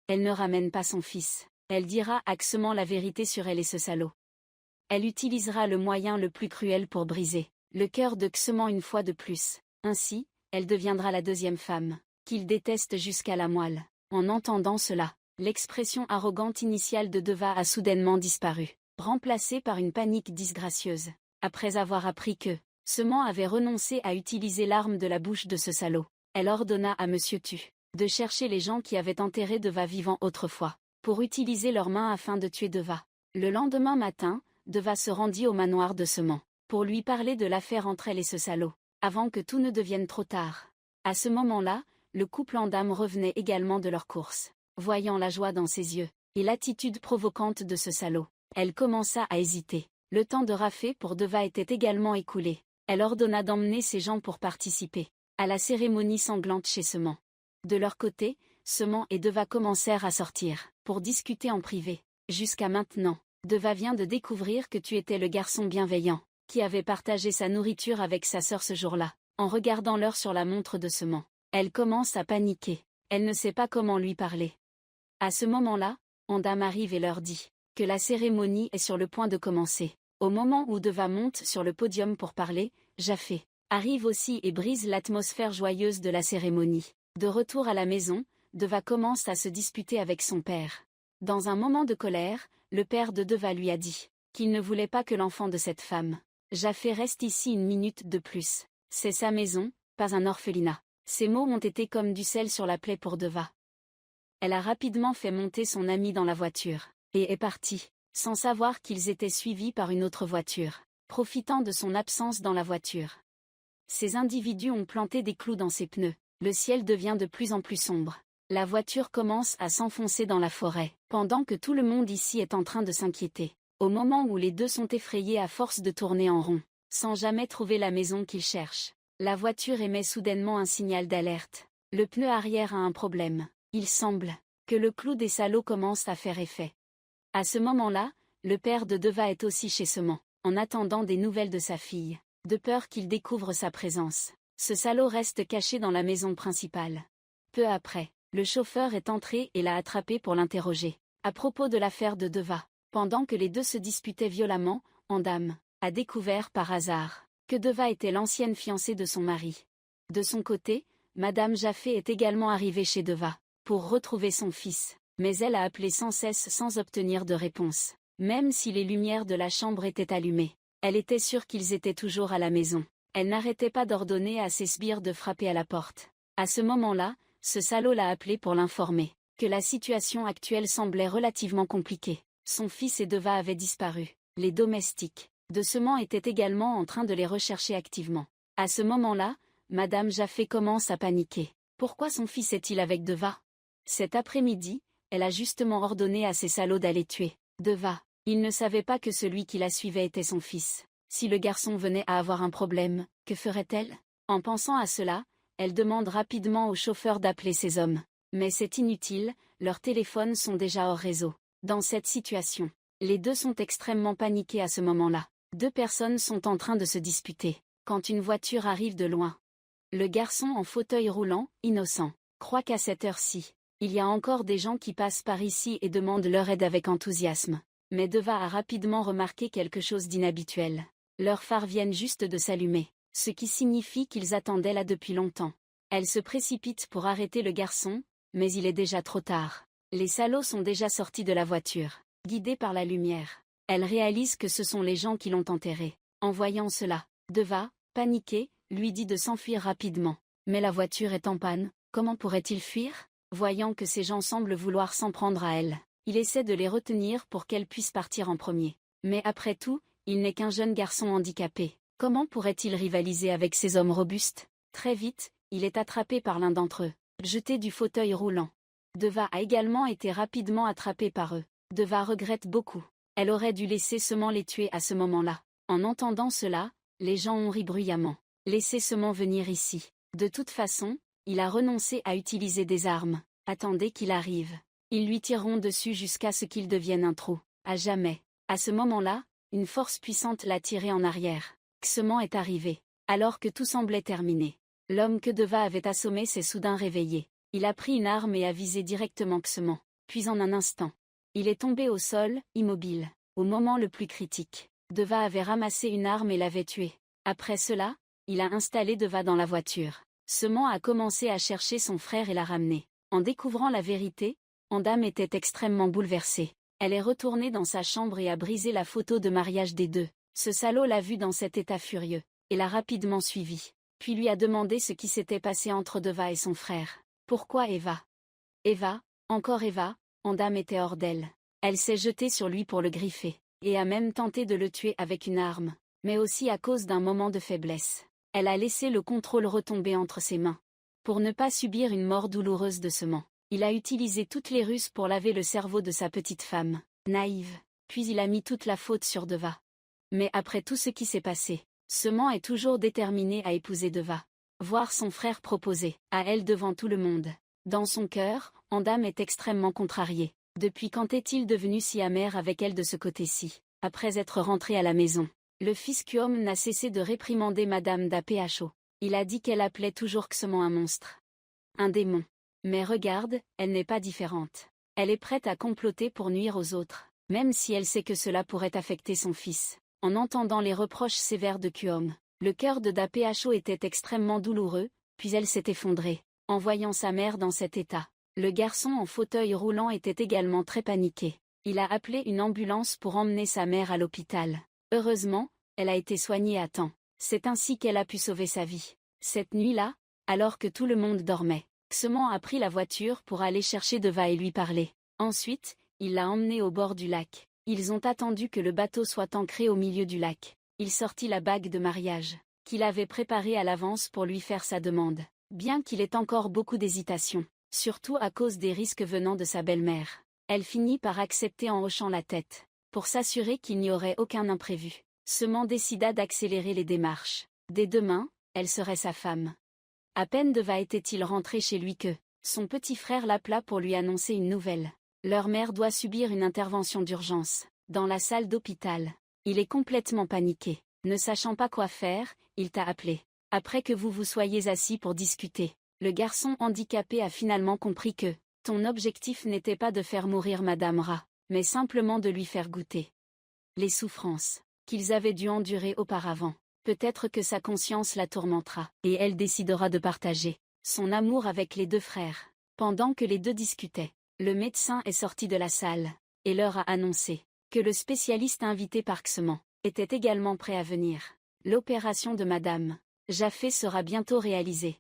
elle ne ramène pas son fils, elle dira à Xement la vérité sur elle et ce salaud. Elle utilisera le moyen le plus cruel pour briser le cœur de Xement une fois de plus. Ainsi, elle deviendra la deuxième femme qu'il déteste jusqu'à la moelle. En entendant cela, l'expression arrogante initiale de Deva a soudainement disparu, remplacée par une panique disgracieuse. Après avoir appris que Xement avait renoncé à utiliser l'arme de la bouche de ce salaud, elle ordonna à Monsieur Tu de chercher les gens qui avaient enterré Deva vivant autrefois, pour utiliser leurs mains afin de tuer Deva. Le lendemain matin, Deva se rendit au manoir de Xement, pour lui parler de l'affaire entre elle et ce salaud, avant que tout ne devienne trop tard. À ce moment-là, le couple Ondam revenait également de leur course. Voyant la joie dans ses yeux, et l'attitude provocante de ce salaud, elle commença à hésiter. Le temps de raffer pour Deva était également écoulé. Elle ordonna d'emmener ses gens pour participer à la cérémonie sanglante chez Xement. De leur côté, Xement et Deva commencèrent à sortir, pour discuter en privé. Jusqu'à maintenant, Deva vient de découvrir que tu étais le garçon bienveillant, qui avait partagé sa nourriture avec sa sœur ce jour-là. En regardant l'heure sur la montre de Xement, elle commence à paniquer. Elle ne sait pas comment lui parler. À ce moment-là, Ondam arrive et leur dit que la cérémonie est sur le point de commencer. Au moment où Deva monte sur le podium pour parler, Jaffé arrive aussi et brise l'atmosphère joyeuse de la cérémonie. De retour à la maison, Deva commence à se disputer avec son père. Dans un moment de colère, le père de Deva lui a dit qu'il ne voulait pas que l'enfant de cette femme, Jaffé, reste ici une minute de plus. C'est sa maison, pas un orphelinat. Ces mots ont été comme du sel sur la plaie pour Deva. Elle a rapidement fait monter son ami dans la voiture, et est partie, sans savoir qu'ils étaient suivis par une autre voiture, profitant de son absence dans la voiture. Ces individus ont planté des clous dans ses pneus, le ciel devient de plus en plus sombre. La voiture commence à s'enfoncer dans la forêt, pendant que tout le monde ici est en train de s'inquiéter. Au moment où les deux sont effrayés à force de tourner en rond, sans jamais trouver la maison qu'ils cherchent, la voiture émet soudainement un signal d'alerte. Le pneu arrière a un problème. Il semble que le clou des salauds commence à faire effet. À ce moment-là, le père de Deva est aussi chez Xement, en attendant des nouvelles de sa fille, de peur qu'il découvre sa présence. Ce salaud reste caché dans la maison principale. Peu après, le chauffeur est entré et l'a attrapé pour l'interroger, à propos de l'affaire de Deva. Pendant que les deux se disputaient violemment, Ondam a découvert par hasard que Deva était l'ancienne fiancée de son mari. De son côté, Madame Jaffé est également arrivée chez Deva pour retrouver son fils, mais elle a appelé sans cesse sans obtenir de réponse. Même si les lumières de la chambre étaient allumées, elle était sûre qu'ils étaient toujours à la maison. Elle n'arrêtait pas d'ordonner à ses sbires de frapper à la porte. À ce moment-là, ce salaud l'a appelé pour l'informer que la situation actuelle semblait relativement compliquée. Son fils et Deva avaient disparu. Les domestiques de Xement étaient également en train de les rechercher activement. À ce moment-là, Madame Jaffé commence à paniquer. Pourquoi son fils est-il avec Deva? Cet après-midi, elle a justement ordonné à ces salauds d'aller tuer Deva. Il ne savait pas que celui qui la suivait était son fils. Si le garçon venait à avoir un problème, que ferait-elle? En pensant à cela, elle demande rapidement au chauffeur d'appeler ses hommes. Mais c'est inutile, leurs téléphones sont déjà hors réseau. Dans cette situation, les deux sont extrêmement paniqués à ce moment-là. Deux personnes sont en train de se disputer, quand une voiture arrive de loin. Le garçon en fauteuil roulant, innocent, croit qu'à cette heure-ci, il y a encore des gens qui passent par ici et demandent leur aide avec enthousiasme. Mais Deva a rapidement remarqué quelque chose d'inhabituel. Leurs phares viennent juste de s'allumer, ce qui signifie qu'ils attendaient là depuis longtemps. Elle se précipite pour arrêter le garçon, mais il est déjà trop tard. Les salauds sont déjà sortis de la voiture, guidés par la lumière. Elle réalise que ce sont les gens qui l'ont enterré. En voyant cela, Deva, paniqué, lui dit de s'enfuir rapidement. Mais la voiture est en panne, comment pourrait-il fuir? Voyant que ces gens semblent vouloir s'en prendre à elle, il essaie de les retenir pour qu'elle puisse partir en premier. Mais après tout, il n'est qu'un jeune garçon handicapé. Comment pourrait-il rivaliser avec ces hommes robustes? Très vite, il est attrapé par l'un d'entre eux, jeté du fauteuil roulant. Deva a également été rapidement attrapé par eux. Deva regrette beaucoup. Elle aurait dû laisser seulement les tuer à ce moment-là. En entendant cela, les gens ont ri bruyamment. Laissez seulement venir ici. De toute façon, il a renoncé à utiliser des armes. Attendez qu'il arrive. Ils lui tireront dessus jusqu'à ce qu'il devienne un trou. À jamais. À ce moment-là, une force puissante l'a tiré en arrière. Xement est arrivé. Alors que tout semblait terminé. L'homme que Deva avait assommé s'est soudain réveillé. Il a pris une arme et a visé directement Xement. Puis en un instant, il est tombé au sol, immobile. Au moment le plus critique, Deva avait ramassé une arme et l'avait tué. Après cela, il a installé Deva dans la voiture. Xement a commencé à chercher son frère et l'a ramené. En découvrant la vérité, Andam était extrêmement bouleversée. Elle est retournée dans sa chambre et a brisé la photo de mariage des deux. Ce salaud l'a vue dans cet état furieux, et l'a rapidement suivi. Puis lui a demandé ce qui s'était passé entre Deva et son frère. Pourquoi Eva? Eva, encore Eva, Andam était hors d'elle. Elle s'est jetée sur lui pour le griffer, et a même tenté de le tuer avec une arme, mais aussi à cause d'un moment de faiblesse. Elle a laissé le contrôle retomber entre ses mains. Pour ne pas subir une mort douloureuse de Xement, il a utilisé toutes les ruses pour laver le cerveau de sa petite femme, naïve, puis il a mis toute la faute sur Deva. Mais après tout ce qui s'est passé, Xement est toujours déterminé à épouser Deva. Voir son frère proposer à elle devant tout le monde. Dans son cœur, Andam est extrêmement contrarié. Depuis quand est-il devenu si amer avec elle de ce côté-ci? Après être rentré à la maison, le fils Kuom n'a cessé de réprimander Madame d'Apho. Il a dit qu'elle appelait toujours Xement un monstre. Un démon. Mais regarde, elle n'est pas différente. Elle est prête à comploter pour nuire aux autres, même si elle sait que cela pourrait affecter son fils. En entendant les reproches sévères de Kuom, le cœur de d'Apho était extrêmement douloureux, puis elle s'est effondrée. En voyant sa mère dans cet état, le garçon en fauteuil roulant était également très paniqué. Il a appelé une ambulance pour emmener sa mère à l'hôpital. Heureusement, elle a été soignée à temps. C'est ainsi qu'elle a pu sauver sa vie. Cette nuit-là, alors que tout le monde dormait, Xement a pris la voiture pour aller chercher Deva et lui parler. Ensuite, il l'a emmenée au bord du lac. Ils ont attendu que le bateau soit ancré au milieu du lac. Il sortit la bague de mariage, qu'il avait préparée à l'avance pour lui faire sa demande. Bien qu'il ait encore beaucoup d'hésitation, surtout à cause des risques venant de sa belle-mère, elle finit par accepter en hochant la tête. Pour s'assurer qu'il n'y aurait aucun imprévu, Xement décida d'accélérer les démarches. Dès demain, elle serait sa femme. À peine Deva était-il rentré chez lui que son petit frère l'appela pour lui annoncer une nouvelle. Leur mère doit subir une intervention d'urgence, dans la salle d'hôpital. Il est complètement paniqué. Ne sachant pas quoi faire, il t'a appelé. Après que vous vous soyez assis pour discuter, le garçon handicapé a finalement compris que ton objectif n'était pas de faire mourir Madame Ra, mais simplement de lui faire goûter les souffrances qu'ils avaient dû endurer auparavant. Peut-être que sa conscience la tourmentera, et elle décidera de partager son amour avec les deux frères. Pendant que les deux discutaient, le médecin est sorti de la salle, et leur a annoncé que le spécialiste invité par Xement était également prêt à venir. L'opération de Madame Jaffé sera bientôt réalisée.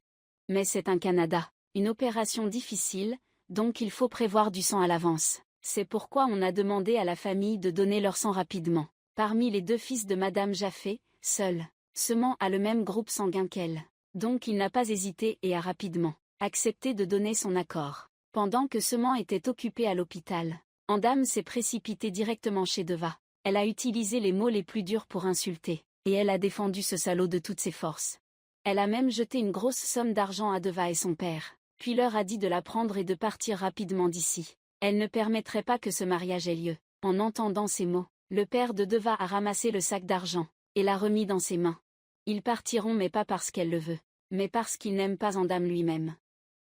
Mais c'est un Canada, une opération difficile, donc il faut prévoir du sang à l'avance. C'est pourquoi on a demandé à la famille de donner leur sang rapidement. Parmi les deux fils de Madame Jaffé, seul Xement a le même groupe sanguin qu'elle. Donc il n'a pas hésité et a rapidement accepté de donner son accord. Pendant que Xement était occupé à l'hôpital, Andam s'est précipitée directement chez Deva. Elle a utilisé les mots les plus durs pour insulter, et elle a défendu ce salaud de toutes ses forces. Elle a même jeté une grosse somme d'argent à Deva et son père, puis leur a dit de la prendre et de partir rapidement d'ici. Elle ne permettrait pas que ce mariage ait lieu. En entendant ces mots, le père de Deva a ramassé le sac d'argent et l'a remis dans ses mains. Ils partiront mais pas parce qu'elle le veut, mais parce qu'il n'aime pas Andam lui-même.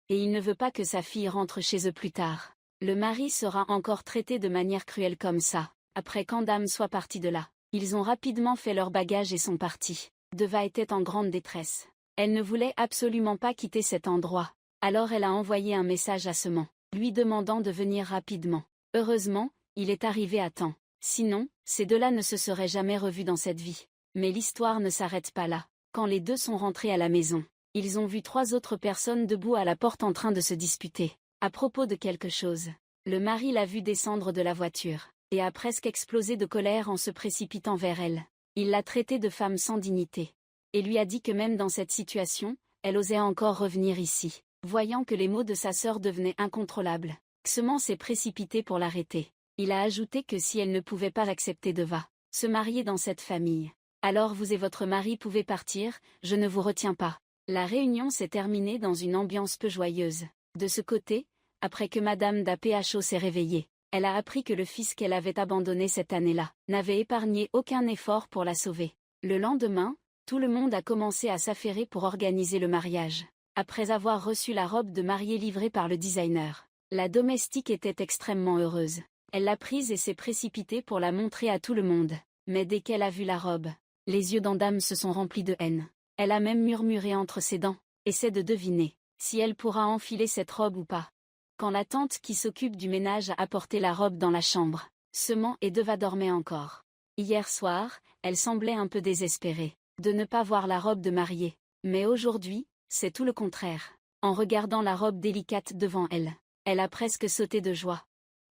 Et il ne veut pas que sa fille rentre chez eux plus tard. Le mari sera encore traité de manière cruelle comme ça. après qu'Andam soit parti de là. Ils ont rapidement fait leur bagage et sont partis. Deva était en grande détresse. Elle ne voulait absolument pas quitter cet endroit. Alors elle a envoyé un message à Seman, lui demandant de venir rapidement. Heureusement, il est arrivé à temps. Sinon, ces deux-là ne se seraient jamais revus dans cette vie. Mais l'histoire ne s'arrête pas là. Quand les deux sont rentrés à la maison, ils ont vu 3 autres personnes debout à la porte en train de se disputer. À propos de quelque chose. Le mari l'a vue descendre de la voiture, et a presque explosé de colère en se précipitant vers elle. Il l'a traitée de femme sans dignité. Et lui a dit que même dans cette situation, elle osait encore revenir ici. Voyant que les mots de sa sœur devenaient incontrôlables, Seman s'est précipité pour l'arrêter. Il a ajouté que si elle ne pouvait pas accepter Deva, se marier dans cette famille, alors vous et votre mari pouvez partir, je ne vous retiens pas. La réunion s'est terminée dans une ambiance peu joyeuse. De ce côté, après que Madame d'Apho s'est réveillée, elle a appris que le fils qu'elle avait abandonné cette année-là n'avait épargné aucun effort pour la sauver. Le lendemain, tout le monde a commencé à s'affairer pour organiser le mariage. Après avoir reçu la robe de mariée livrée par le designer, la domestique était extrêmement heureuse. Elle l'a prise et s'est précipitée pour la montrer à tout le monde. Mais dès qu'elle a vu la robe, les yeux d'Andam se sont remplis de haine. Elle a même murmuré entre ses dents, essaie de deviner si elle pourra enfiler cette robe ou pas. Quand la tante qui s'occupe du ménage a apporté la robe dans la chambre, Seman et Deva dormaient encore. Hier soir, elle semblait un peu désespérée de ne pas voir la robe de mariée. Mais aujourd'hui, c'est tout le contraire. En regardant la robe délicate devant elle, elle a presque sauté de joie.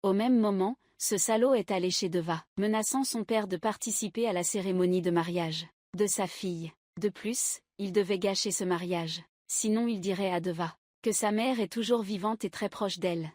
Au même moment, ce salaud est allé chez Deva, menaçant son père de participer à la cérémonie de mariage de sa fille. De plus, il devait gâcher ce mariage, sinon il dirait à Deva que sa mère est toujours vivante et très proche d'elle.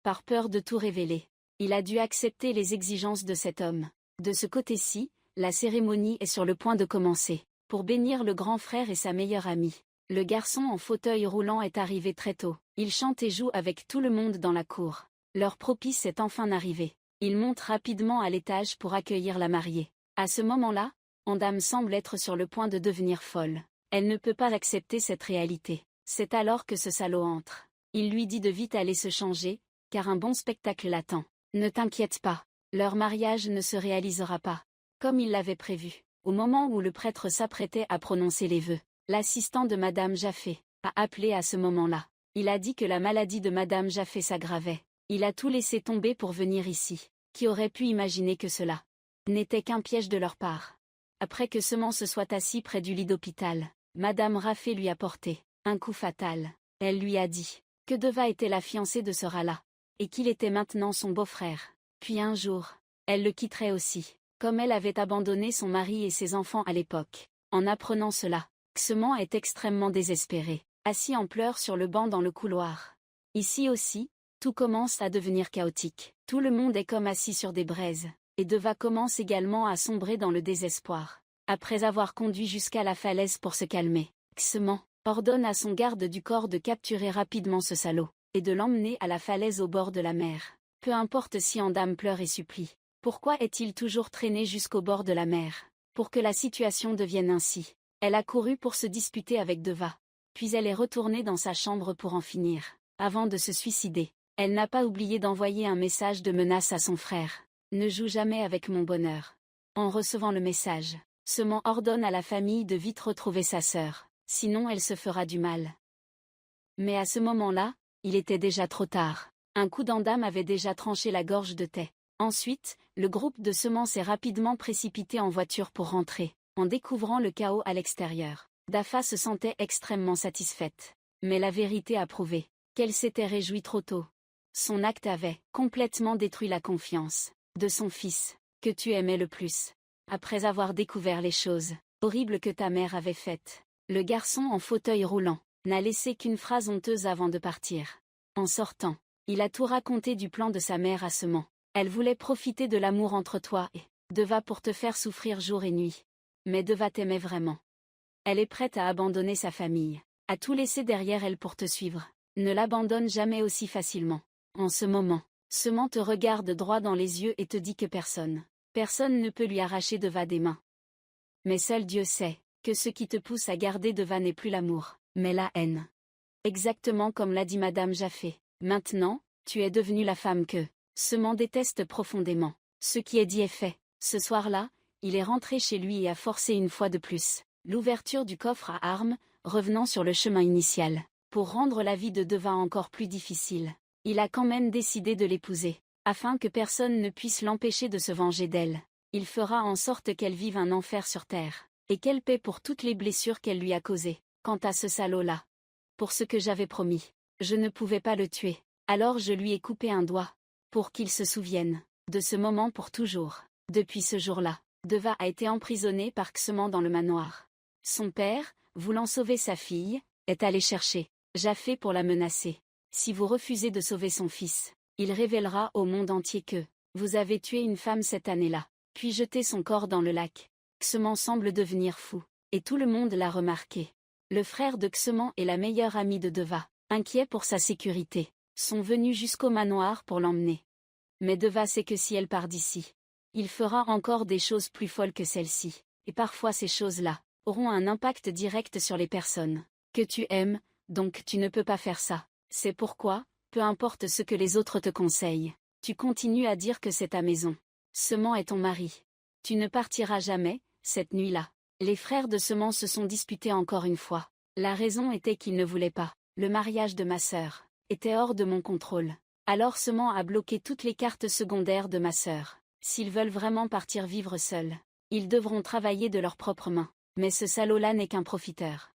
Par peur de tout révéler, il a dû accepter les exigences de cet homme. De ce côté-ci, la cérémonie est sur le point de commencer, pour bénir le grand frère et sa meilleure amie. Le garçon en fauteuil roulant est arrivé très tôt. Il chante et joue avec tout le monde dans la cour. L'heure propice est enfin arrivée. Il monte rapidement à l'étage pour accueillir la mariée. À ce moment-là, Andam semble être sur le point de devenir folle. Elle ne peut pas accepter cette réalité. C'est alors que ce salaud entre. Il lui dit de vite aller se changer, car un bon spectacle l'attend. Ne t'inquiète pas, leur mariage ne se réalisera pas. Comme il l'avait prévu. Au moment où le prêtre s'apprêtait à prononcer les vœux, l'assistant de Madame Jaffé a appelé à ce moment-là. Il a dit que la maladie de Madame Jaffé s'aggravait. Il a tout laissé tomber pour venir ici. Qui aurait pu imaginer que cela n'était qu'un piège de leur part. Après que Seman se soit assis près du lit d'hôpital, Madame Raffé lui a porté un coup fatal. Elle lui a dit que Deva était la fiancée de ce rat-là, et qu'il était maintenant son beau-frère. Puis un jour, elle le quitterait aussi, comme elle avait abandonné son mari et ses enfants à l'époque. En apprenant cela, Seman est extrêmement désespéré, assis en pleurs sur le banc dans le couloir. Ici aussi, tout commence à devenir chaotique. Tout le monde est comme assis sur des braises, et Deva commence également à sombrer dans le désespoir. Après avoir conduit jusqu'à la falaise pour se calmer, Seman ordonne à son garde du corps de capturer rapidement ce salaud, et de l'emmener à la falaise au bord de la mer. Peu importe si Andam pleure et supplie. Pourquoi est-il toujours traîné jusqu'au bord de la mer? Pour que la situation devienne ainsi. Elle a couru pour se disputer avec Deva. Puis elle est retournée dans sa chambre pour en finir, avant de se suicider. Elle n'a pas oublié d'envoyer un message de menace à son frère. Ne joue jamais avec mon bonheur. En recevant le message, Seman ordonne à la famille de vite retrouver sa sœur, sinon elle se fera du mal. Mais à ce moment-là, il était déjà trop tard. Un coup d'Andam avait déjà tranché la gorge de Tay. Ensuite, le groupe de Seman s'est rapidement précipité en voiture pour rentrer, en découvrant le chaos à l'extérieur. Dafa se sentait extrêmement satisfaite. Mais la vérité a prouvé qu'elle s'était réjouie trop tôt. Son acte avait complètement détruit la confiance de son fils, que tu aimais le plus. Après avoir découvert les choses horribles que ta mère avait faites, le garçon en fauteuil roulant n'a laissé qu'une phrase honteuse avant de partir. En sortant, il a tout raconté du plan de sa mère à Seman. Elle voulait profiter de l'amour entre toi et Deva pour te faire souffrir jour et nuit. Mais Deva t'aimait vraiment. Elle est prête à abandonner sa famille, à tout laisser derrière elle pour te suivre. Ne l'abandonne jamais aussi facilement. En ce moment, Seman te regarde droit dans les yeux et te dit que personne ne peut lui arracher Deva des mains. Mais seul Dieu sait que ce qui te pousse à garder Deva n'est plus l'amour, mais la haine. Exactement comme l'a dit Madame Jaffé. Maintenant, tu es devenue la femme que Seman déteste profondément. Ce qui est dit est fait. Ce soir-là, il est rentré chez lui et a forcé une fois de plus l'ouverture du coffre à armes, revenant sur le chemin initial. Pour rendre la vie de Deva encore plus difficile, il a quand même décidé de l'épouser, afin que personne ne puisse l'empêcher de se venger d'elle. Il fera en sorte qu'elle vive un enfer sur terre, et qu'elle paie pour toutes les blessures qu'elle lui a causées. Quant à ce salaud-là, pour ce que j'avais promis, je ne pouvais pas le tuer, alors je lui ai coupé un doigt, pour qu'il se souvienne de ce moment pour toujours. Depuis ce jour-là, Deva a été emprisonné par Xement dans le manoir. Son père, voulant sauver sa fille, est allé chercher Jaffé pour la menacer. Si vous refusez de sauver son fils, il révélera au monde entier que vous avez tué une femme cette année-là, puis jeté son corps dans le lac. Xement semble devenir fou, et tout le monde l'a remarqué. Le frère de Xement et la meilleure amie de Deva, inquiets pour sa sécurité, sont venus jusqu'au manoir pour l'emmener. Mais Deva sait que si elle part d'ici, il fera encore des choses plus folles que celles-ci, et parfois ces choses-là auront un impact direct sur les personnes que tu aimes, donc tu ne peux pas faire ça. C'est pourquoi, peu importe ce que les autres te conseillent, tu continues à dire que c'est ta maison. Sement est ton mari. Tu ne partiras jamais, cette nuit-là. Les frères de Sement se sont disputés encore une fois. La raison était qu'ils ne voulaient pas. Le mariage de ma sœur était hors de mon contrôle. Alors Sement a bloqué toutes les cartes secondaires de ma sœur. S'ils veulent vraiment partir vivre seuls, ils devront travailler de leurs propres mains. Mais ce salaud-là n'est qu'un profiteur.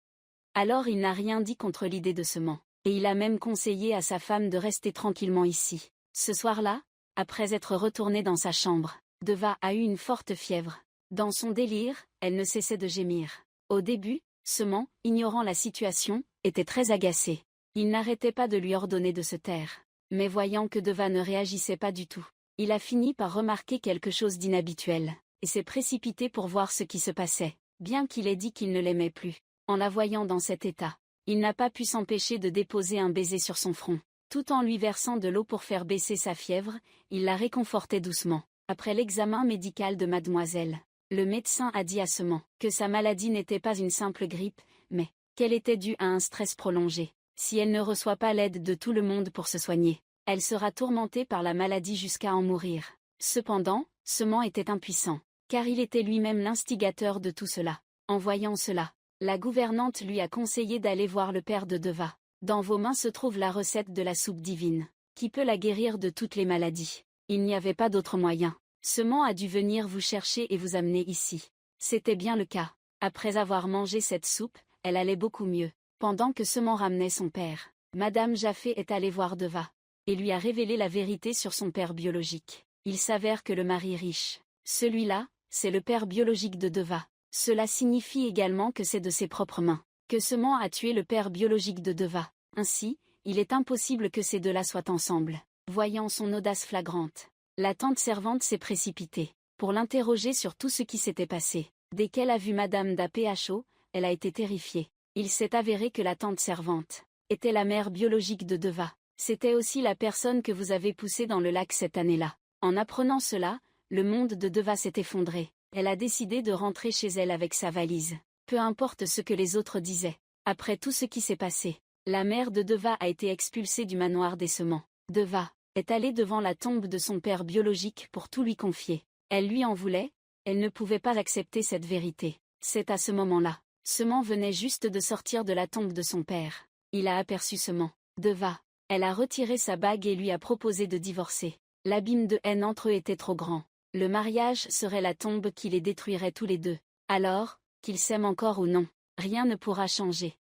Alors il n'a rien dit contre l'idée de Sement, et il a même conseillé à sa femme de rester tranquillement ici. Ce soir-là, après être retournée dans sa chambre, Deva a eu une forte fièvre. Dans son délire, elle ne cessait de gémir. Au début, Sement, ignorant la situation, était très agacé. Il n'arrêtait pas de lui ordonner de se taire. Mais voyant que Deva ne réagissait pas du tout, il a fini par remarquer quelque chose d'inhabituel, et s'est précipité pour voir ce qui se passait. Bien qu'il ait dit qu'il ne l'aimait plus, en la voyant dans cet état, il n'a pas pu s'empêcher de déposer un baiser sur son front. Tout en lui versant de l'eau pour faire baisser sa fièvre, il la réconfortait doucement. Après l'examen médical de mademoiselle, le médecin a dit à Sement que sa maladie n'était pas une simple grippe, mais qu'elle était due à un stress prolongé. Si elle ne reçoit pas l'aide de tout le monde pour se soigner, elle sera tourmentée par la maladie jusqu'à en mourir. Cependant, Sement était impuissant, car il était lui-même l'instigateur de tout cela. En voyant cela, la gouvernante lui a conseillé d'aller voir le père de Deva. Dans vos mains se trouve la recette de la soupe divine, qui peut la guérir de toutes les maladies. Il n'y avait pas d'autre moyen. Sement a dû venir vous chercher et vous amener ici. C'était bien le cas. Après avoir mangé cette soupe, elle allait beaucoup mieux. Pendant que Sement ramenait son père, Madame Jaffé est allée voir Deva, et lui a révélé la vérité sur son père biologique. Il s'avère que le mari riche, celui-là, c'est le père biologique de Deva. Cela signifie également que c'est de ses propres mains que Sement a tué le père biologique de Deva. Ainsi, il est impossible que ces deux-là soient ensemble. Voyant son audace flagrante, la tante servante s'est précipitée pour l'interroger sur tout ce qui s'était passé. Dès qu'elle a vu Madame d'Apho, elle a été terrifiée. Il s'est avéré que la tante servante était la mère biologique de Deva. C'était aussi la personne que vous avez poussée dans le lac cette année-là. En apprenant cela, le monde de Deva s'est effondré. Elle a décidé de rentrer chez elle avec sa valise. Peu importe ce que les autres disaient. Après tout ce qui s'est passé, la mère de Deva a été expulsée du manoir des Sements. Deva est allée devant la tombe de son père biologique pour tout lui confier. Elle lui en voulait, elle ne pouvait pas accepter cette vérité. C'est à ce moment-là, Sement venait juste de sortir de la tombe de son père. Il a aperçu Sement. Deva, elle a retiré sa bague et lui a proposé de divorcer. L'abîme de haine entre eux était trop grand. Le mariage serait la tombe qui les détruirait tous les deux. Alors, qu'ils s'aiment encore ou non, rien ne pourra changer.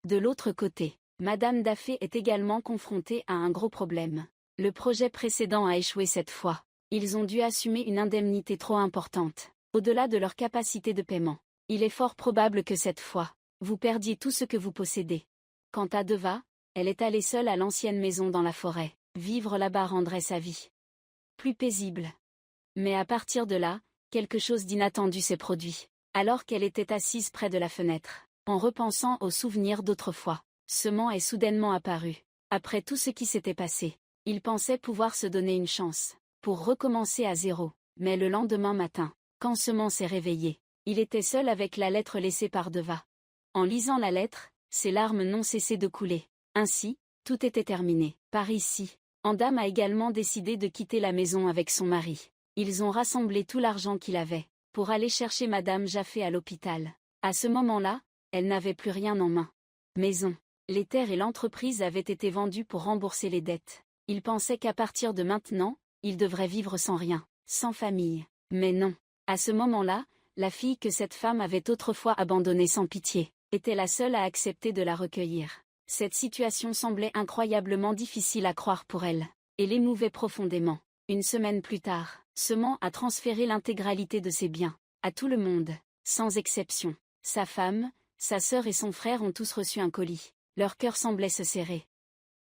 De l'autre côté, Madame Daffé est également confrontée à un gros problème. Le projet précédent a échoué cette fois. Ils ont dû assumer une indemnité trop importante, au-delà de leur capacité de paiement. Il est fort probable que cette fois, vous perdiez tout ce que vous possédez. Quant à Deva, elle est allée seule à l'ancienne maison dans la forêt. Vivre là-bas rendrait sa vie plus paisible. Mais à partir de là, quelque chose d'inattendu s'est produit. Alors qu'elle était assise près de la fenêtre, en repensant aux souvenirs d'autrefois, Sement est soudainement apparu. Après tout ce qui s'était passé, il pensait pouvoir se donner une chance pour recommencer à zéro. Mais le lendemain matin, quand Sement s'est réveillé, il était seul avec la lettre laissée par Deva. En lisant la lettre, ses larmes n'ont cessé de couler. Ainsi, tout était terminé. Par ici, Andam a également décidé de quitter la maison avec son mari. Ils ont rassemblé tout l'argent qu'il avait, pour aller chercher Madame Jaffé à l'hôpital. À ce moment-là, elle n'avait plus rien en main. Maison, les terres et l'entreprise avaient été vendus pour rembourser les dettes. Il pensait qu'à partir de maintenant, il devrait vivre sans rien, sans famille. Mais non. À ce moment-là, la fille que cette femme avait autrefois abandonnée sans pitié, était la seule à accepter de la recueillir. Cette situation semblait incroyablement difficile à croire pour elle, et l'émouvait profondément. Une semaine plus tard, Semant a transféré l'intégralité de ses biens, à tout le monde, sans exception. Sa femme, sa sœur et son frère ont tous reçu un colis. Leur cœur semblait se serrer.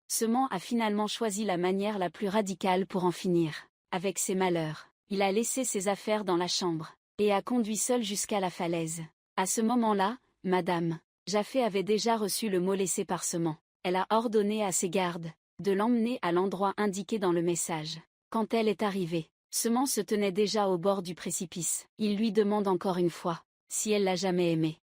Semant a finalement choisi la manière la plus radicale pour en finir avec ses malheurs. Il a laissé ses affaires dans la chambre, et a conduit seul jusqu'à la falaise. À ce moment-là, Madame Jaffé avait déjà reçu le mot laissé par Semant. Elle a ordonné à ses gardes de l'emmener à l'endroit indiqué dans le message. Quand elle est arrivée, Semant se tenait déjà au bord du précipice. Il lui demande encore une fois si elle l'a jamais aimé.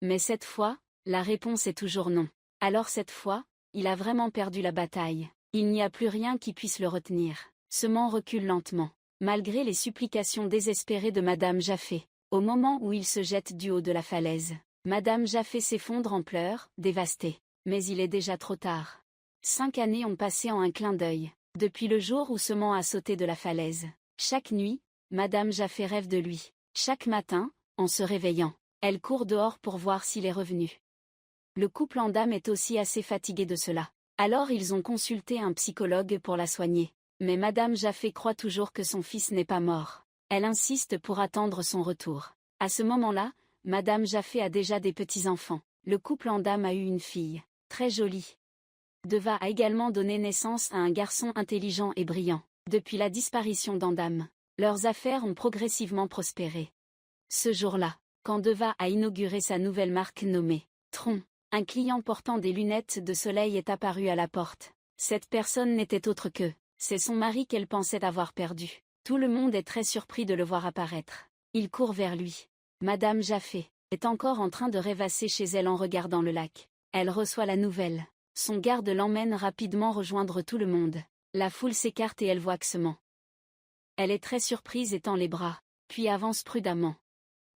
Mais cette fois, la réponse est toujours non. Alors cette fois, il a vraiment perdu la bataille. Il n'y a plus rien qui puisse le retenir. Semant recule lentement, malgré les supplications désespérées de Madame Jaffé. Au moment où il se jette du haut de la falaise, Madame Jaffé s'effondre en pleurs, dévastée. Mais il est déjà trop tard. 5 années ont passé en un clin d'œil, depuis le jour où Semant a sauté de la falaise. Chaque nuit, Madame Jaffé rêve de lui. Chaque matin, en se réveillant, elle court dehors pour voir s'il est revenu. Le couple en dame est aussi assez fatigué de cela. Alors ils ont consulté un psychologue pour la soigner. Mais Madame Jaffé croit toujours que son fils n'est pas mort. Elle insiste pour attendre son retour. À ce moment-là, Madame Jaffé a déjà des petits-enfants. Le couple en dame a eu une fille, très jolie. Deva a également donné naissance à un garçon intelligent et brillant. Depuis la disparition d'Andam, leurs affaires ont progressivement prospéré. Ce jour-là, quand Deva a inauguré sa nouvelle marque nommée Tron, un client portant des lunettes de soleil est apparu à la porte. Cette personne n'était autre que, c'est son mari qu'elle pensait avoir perdu. Tout le monde est très surpris de le voir apparaître. Il court vers lui. Madame Jaffé est encore en train de rêvasser chez elle en regardant le lac. Elle reçoit la nouvelle. Son garde l'emmène rapidement rejoindre tout le monde. La foule s'écarte et elle voit Semant. Elle est très surprise et tend les bras, puis avance prudemment.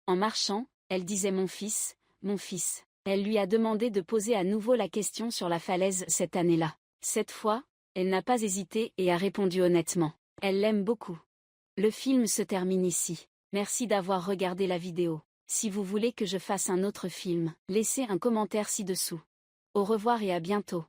En marchant, elle disait mon fils, mon fils. Elle lui a demandé de poser à nouveau la question sur la falaise cette année-là. Cette fois, elle n'a pas hésité et a répondu honnêtement. Elle l'aime beaucoup. Le film se termine ici. Merci d'avoir regardé la vidéo. Si vous voulez que je fasse un autre film, laissez un commentaire ci-dessous. Au revoir et à bientôt.